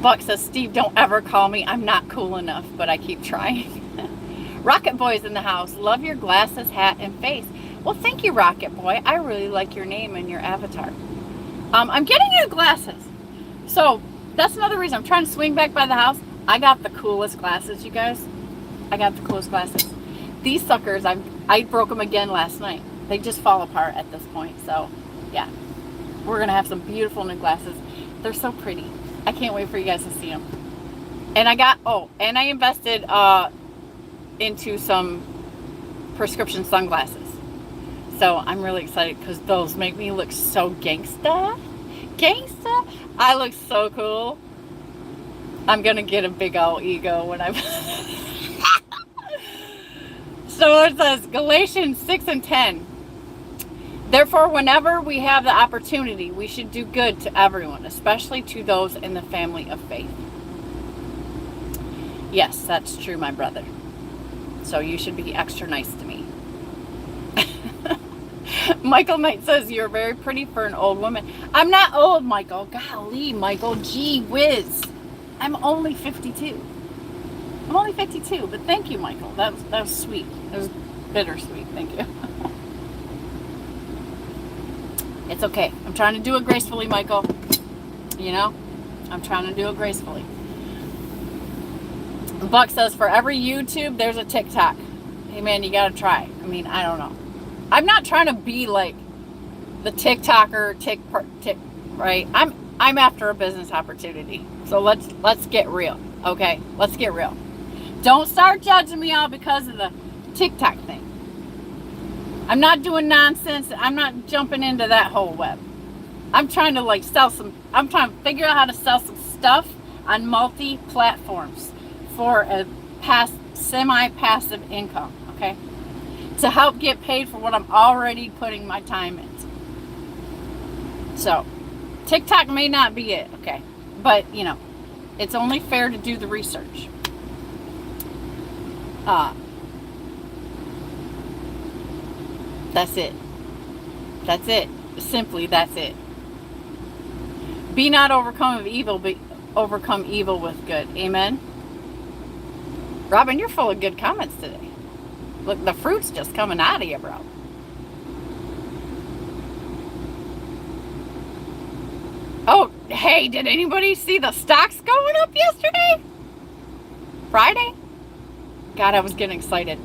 Buck says, Steve, don't ever call me. I'm not cool enough, but I keep trying. Rocket Boy's in the house. Love your glasses, hat, and face. Well, thank you, Rocket Boy. I really like your name and your avatar. I'm getting new glasses. So that's another reason I'm trying to swing back by the house. I got the coolest glasses, you guys. I got the coolest glasses. These suckers, I broke them again last night. They just fall apart at this point. So yeah, we're going to have some beautiful new glasses. They're so pretty. I can't wait for you guys to see them. And I invested into some prescription sunglasses. So I'm really excited because those make me look so gangsta. Gangsta. I look so cool. I'm going to get a big old ego when I'm... So it says Galatians 6:10. Therefore, whenever we have the opportunity, we should do good to everyone, especially to those in the family of faith. Yes, that's true, my brother. So you should be extra nice to me. Michael Knight says, you're very pretty for an old woman. I'm not old, Michael. Golly, Michael. Gee whiz. I'm only 52. I'm only 52, but thank you, Michael. That was sweet. It was bittersweet. Thank you. It's okay. I'm trying to do it gracefully, Michael. You know? I'm trying to do it gracefully. Buck says, for every YouTube, there's a TikTok. Hey, man, you got to try. I mean, I don't know. I'm not trying to be like the TikToker, right? I'm after a business opportunity. So let's get real, okay? Let's get real. Don't start judging me all because of the TikTok thing. I'm not doing nonsense. I'm not jumping into that whole web. I'm trying to I'm trying to figure out how to sell some stuff on multi-platforms for a semi-passive income, okay? To help get paid for what I'm already putting my time into. So, TikTok may not be it, okay? But, you know, it's only fair to do the research. That's it. That's it. Simply, that's it. Be not overcome of evil, but overcome evil with good. Amen? Robin, you're full of good comments today. Look, the fruit's just coming out of you, bro. Oh, hey, did anybody see the stocks going up yesterday? Friday? God, I was getting excited.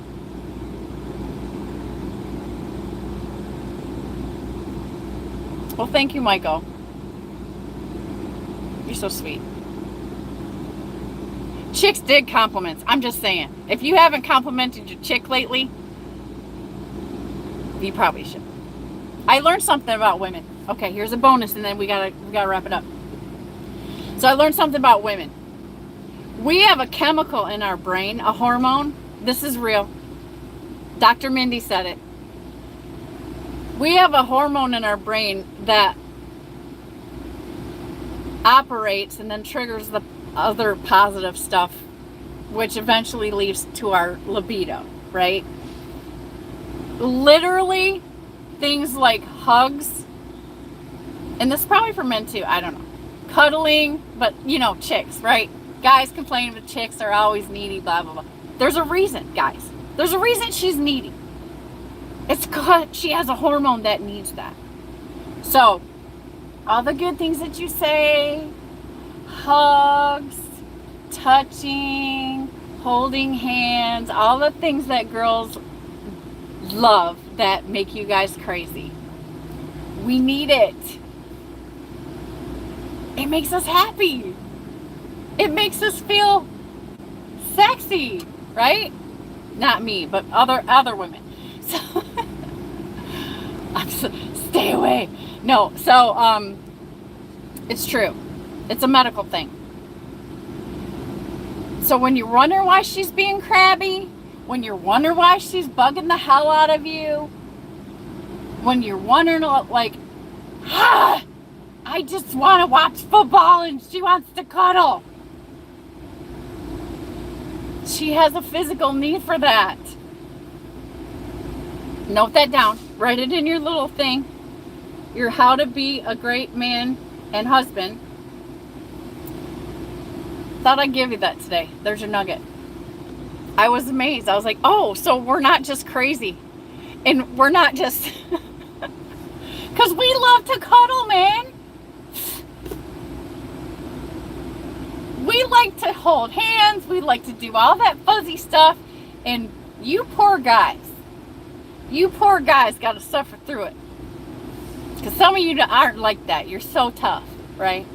Well, thank you, Michael. You're so sweet. Chicks dig compliments. I'm just saying. If you haven't complimented your chick lately, you probably should. I learned something about women. Okay, here's a bonus, and then we gotta wrap it up. So I learned something about women. We have a chemical in our brain, a hormone. This is real. Dr. Mindy said it. We have a hormone in our brain that operates and then triggers the other positive stuff, which eventually leads to our libido, right? Literally, things like hugs, and this is probably for men too, I don't know. Cuddling, but you know, chicks, right? Guys complain that chicks are always needy, blah, blah, blah. There's a reason, guys. There's a reason she's needy. It's because she has a hormone that needs that. So, all the good things that you say, hugs, touching, holding hands, all the things that girls love that make you guys crazy. We need it. It makes us happy. It makes us feel sexy, right? Not me, but other women. So, stay away. No, so it's true. It's a medical thing. So when you wonder why she's being crabby, when you wonder why she's bugging the hell out of you, when you're wondering like, I just want to watch football and she wants to cuddle. She has a physical need for that. Note that down. Write it in your little thing. Your how to be a great man and husband. Thought I'd give you that today. There's your nugget. I was amazed. I was like, oh, so we're not just crazy. And we're not just... Because we love to cuddle, man. We like to hold hands. We like to do all that fuzzy stuff. And you poor guys got to suffer through it. Because some of you aren't like that. You're so tough, right?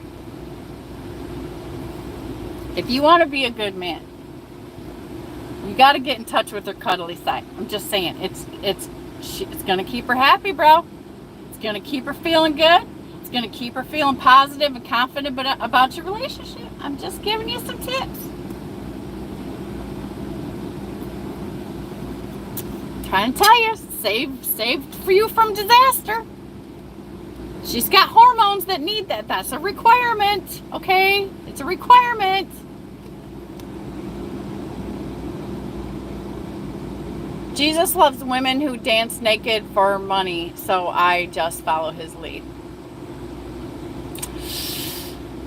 If you want to be a good man, you got to get in touch with her cuddly side. I'm just saying, it's going to keep her happy, bro. It's going to keep her feeling good. It's going to keep her feeling positive and confident about your relationship. I'm just giving you some tips. Trying to tell you, saved for you from disaster. She's got hormones that need that. That's a requirement, okay? It's a requirement. Jesus loves women who dance naked for money, so I just follow his lead.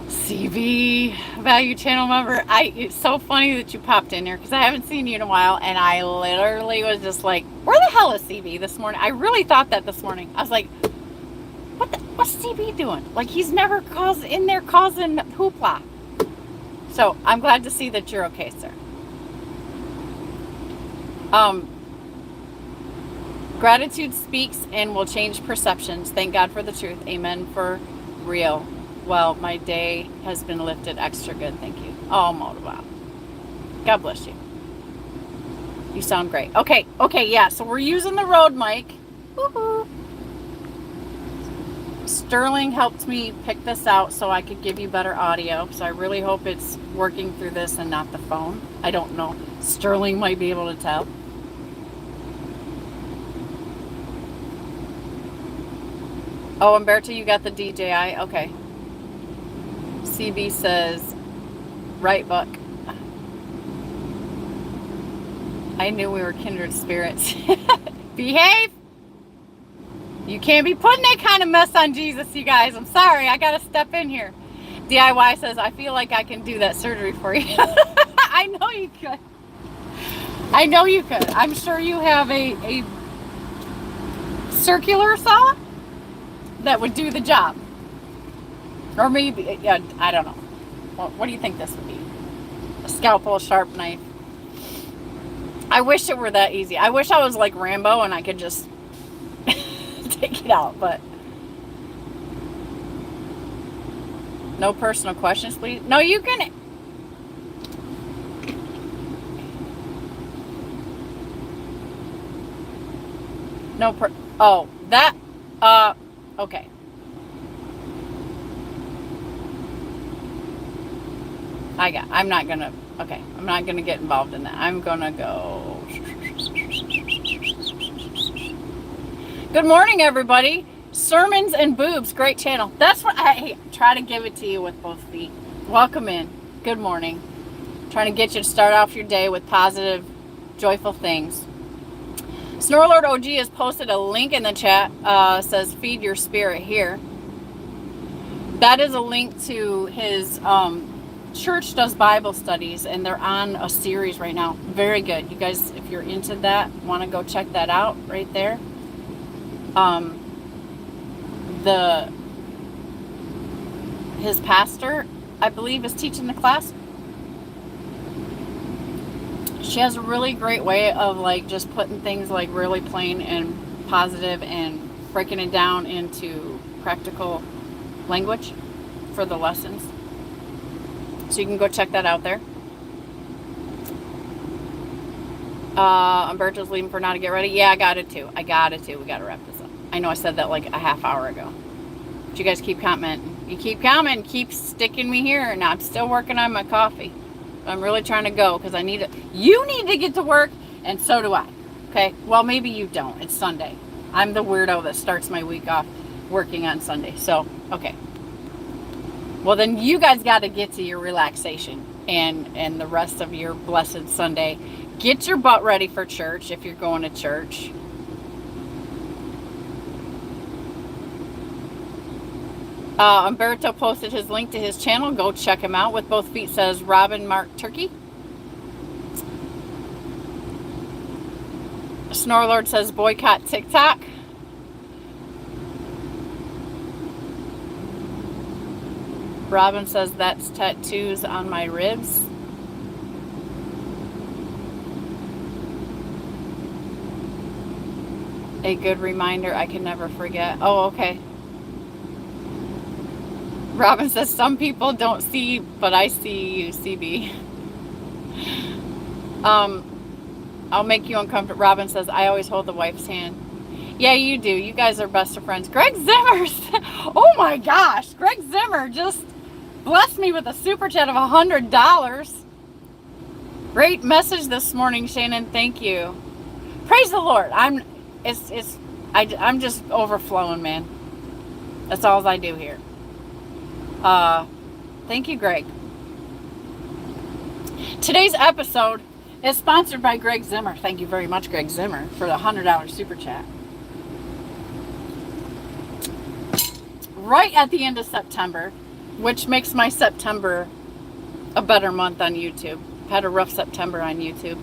CV value channel member. It's so funny that you popped in here because I haven't seen you in a while, and I literally was just like, where the hell is CV this morning? I really thought that this morning. I was like, what's CV doing? Like, he's never in there causing hoopla. So I'm glad to see that you're okay, sir. Gratitude speaks and will change perceptions. Thank God for the truth. Amen for real. Well, my day has been lifted extra good. Thank you. Oh, wow. God bless you. You sound great. Okay, yeah. So we're using the Rode mic. Woohoo. Sterling helped me pick this out so I could give you better audio. So I really hope it's working through this and not the phone. I don't know. Sterling might be able to tell. Oh, Umberto, you got the DJI? Okay. CB says, right, Buck. I knew we were kindred spirits. Behave! You can't be putting that kind of mess on Jesus, you guys. I'm sorry. I got to step in here. DIY says, I feel like I can do that surgery for you. I know you could. I know you could. I'm sure you have a circular saw that would do the job. Or maybe, yeah, I don't know. What do you think this would be? A scalpel, a sharp knife. I wish it were that easy. I wish I was like Rambo and I could just take it out, but no personal questions, please. No, you can. Oh, that. Okay. I'm not gonna get involved in that. I'm gonna go. Good morning, everybody. Sermons and boobs, great channel. That's what I try to give it to you with both feet. Welcome in. Good morning. Trying to get you to start off your day with positive, joyful things. Snorlord OG has posted a link in the chat. Says feed your spirit here. That is a link to his church does Bible studies, and they're on a series right now. Very good. You guys, if you're into that, want to go check that out right there. His pastor, I believe, is teaching the class. She has a really great way of like just putting things like really plain and positive and breaking it down into practical language for the lessons. So you can go check that out there. Umberto's leaving for now to get ready. Yeah, I got it too. We got to wrap this up. I know I said that like a half hour ago. But you guys keep commenting. You keep commenting, keep sticking me here, and I'm still working on my coffee. I'm really trying to go because you need to get to work, and so do I. Okay? Well, maybe you don't. It's Sunday. I'm the weirdo that starts my week off working on Sunday. So, okay. Well, then you guys got to get to your relaxation and the rest of your blessed Sunday. Get your butt ready for church if you're going to church. Umberto posted his link to his channel. Go check him out. With both feet says Robin Mark Turkey. Snorlord says boycott TikTok. Robin says that's tattoos on my ribs. A good reminder I can never forget. Oh, okay. Robin says some people don't see, but I see you, CB. I'll make you uncomfortable. Robin says I always hold the wife's hand. Yeah, you do. You guys are best of friends. Greg Zimmer. Oh my gosh. Greg Zimmer just blessed me with a super chat of $100. Great message this morning, Shannon. Thank you. Praise the Lord. I'm just overflowing, man. That's all I do here. Thank you, Greg. Today's episode is sponsored by Greg Zimmer. Thank you very much, Greg Zimmer, for the $100 super chat. Right at the end of September, which makes my September a better month on YouTube. Had a rough September on YouTube.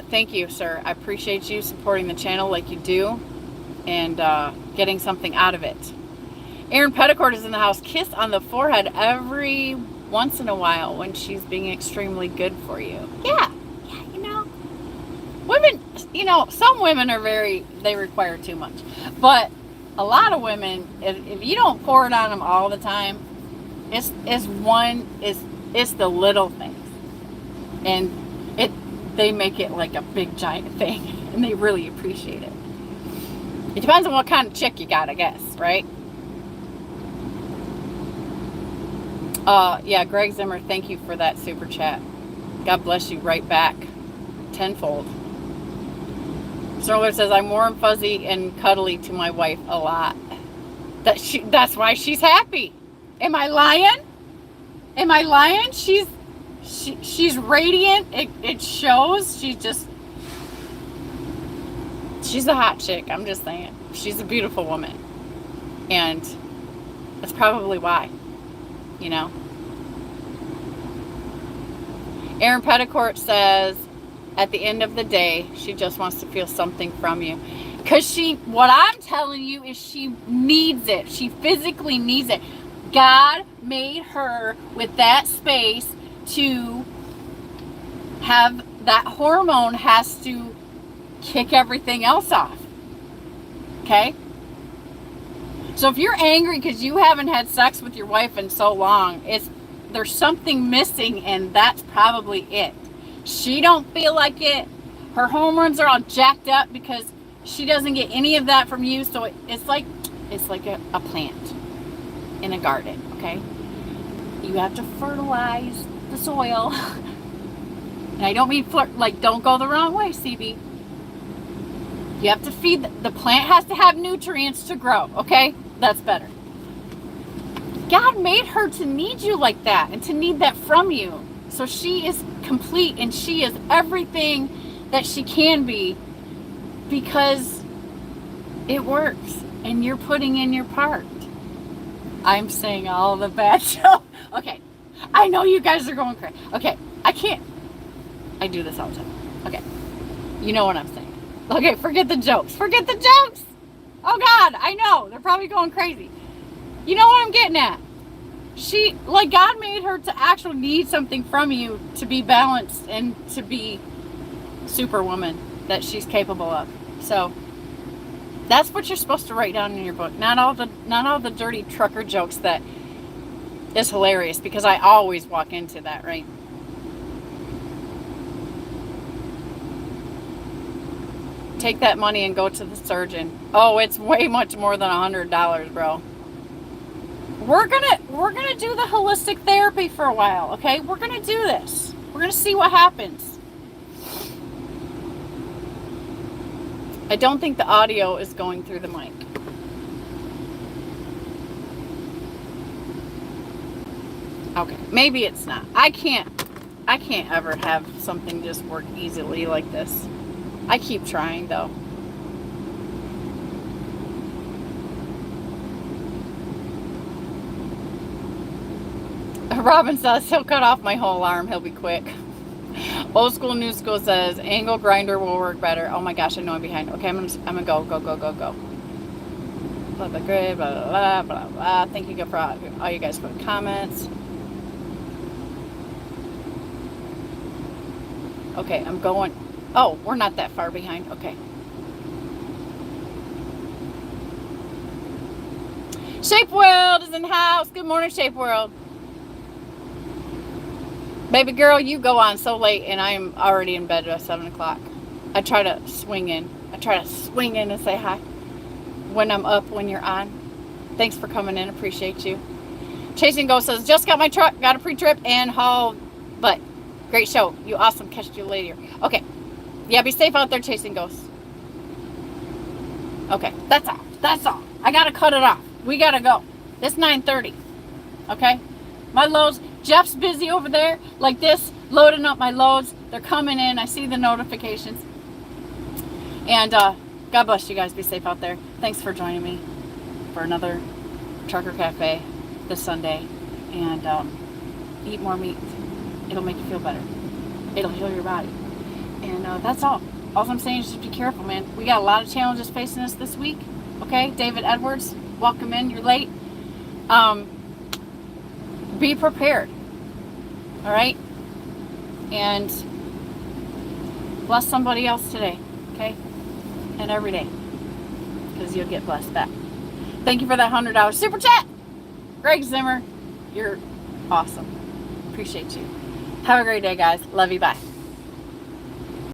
Thank you, sir. I appreciate you supporting the channel like you do and getting something out of it. Erin Petticourt is in the house. Kiss on the forehead every once in a while when she's being extremely good for you. Yeah, you know. Women, you know, some women are they require too much. But a lot of women, if you don't pour it on them all the time, it's the little things. And they make it like a big giant thing. And they really appreciate it. It depends on what kind of chick you got, I guess, right? Yeah, Greg Zimmer, thank you for that super chat. God bless you right back. Tenfold. Snorler says, I'm warm, fuzzy, and cuddly to my wife a lot. That's why she's happy. Am I lying? Am I lying? She's radiant. It shows. She's a hot chick. I'm just saying. She's a beautiful woman. And that's probably why. You know. Erin Petticourt says, at the end of the day, she just wants to feel something from you. Because what I'm telling you is she needs it. She physically needs it. God made her with that space to have that hormone has to kick everything else off. Okay? So if you're angry because you haven't had sex with your wife in so long, there's something missing, and that's probably it. She don't feel like it. Her hormones are all jacked up because she doesn't get any of that from you. So it's like a plant in a garden, okay? You have to fertilize the soil. And I don't mean don't go the wrong way, CB. You have to feed, the plant has to have nutrients to grow, okay? That's better. God made her to need you like that and to need that from you. So she is complete and she is everything that she can be because it works and you're putting in your part. I'm saying all the bad stuff. Okay. I know you guys are going crazy. Okay. I do this all the time. Okay. You know what I'm saying. Okay. Forget the jokes. Forget the jokes. Oh God. I know. They're probably going crazy. You know what I'm getting at? God made her to actually need something from you to be balanced and to be superwoman that she's capable of. So that's what you're supposed to write down in your book. Not all the dirty trucker jokes that is hilarious because I always walk into that, right? Take that money and go to the surgeon. Oh, it's way much more than $100, bro. we're gonna do the holistic therapy for a while, okay? We're gonna do this. We're gonna see what happens. I don't think the audio is going through the mic. Okay, maybe it's not. I can't ever have something just work easily like this. I keep trying though. Robin says he'll cut off my whole arm. He'll be quick. Old school, new school says angle grinder will work better. Oh my gosh, I know I'm behind. Okay, I'm gonna go. Blah blah great. Blah blah blah blah. Thank you for all you guys for the comments. Okay, I'm going. Oh, we're not that far behind. Okay. Shape World is in the house. Good morning, Shape World. Baby girl, you go on so late, and I am already in bed at 7 o'clock. I try to swing in. And say hi when I'm up, when you're on. Thanks for coming in. Appreciate you. Chasing Go says, just got my truck, got a pre-trip, and hauled. But great show. You awesome. Catch you later. Okay. Yeah, be safe out there, Chasing Ghosts. Okay, that's all. I got to cut it off. We got to go. It's 9:30. Okay? My loads, Jeff's busy over there like this, loading up my loads. They're coming in. I see the notifications. And God bless you guys. Be safe out there. Thanks for joining me for another Trucker Cafe this Sunday. And eat more meat. It'll make you feel better. It'll heal your body. And that's all. All I'm saying is just be careful, man. We got a lot of challenges facing us this week. Okay? David Edwards, welcome in. You're late. Be prepared. All right? And bless somebody else today. Okay? And every day. Because you'll get blessed back. Thank you for that $100 super chat. Greg Zimmer, you're awesome. Appreciate you. Have a great day, guys. Love you. Bye.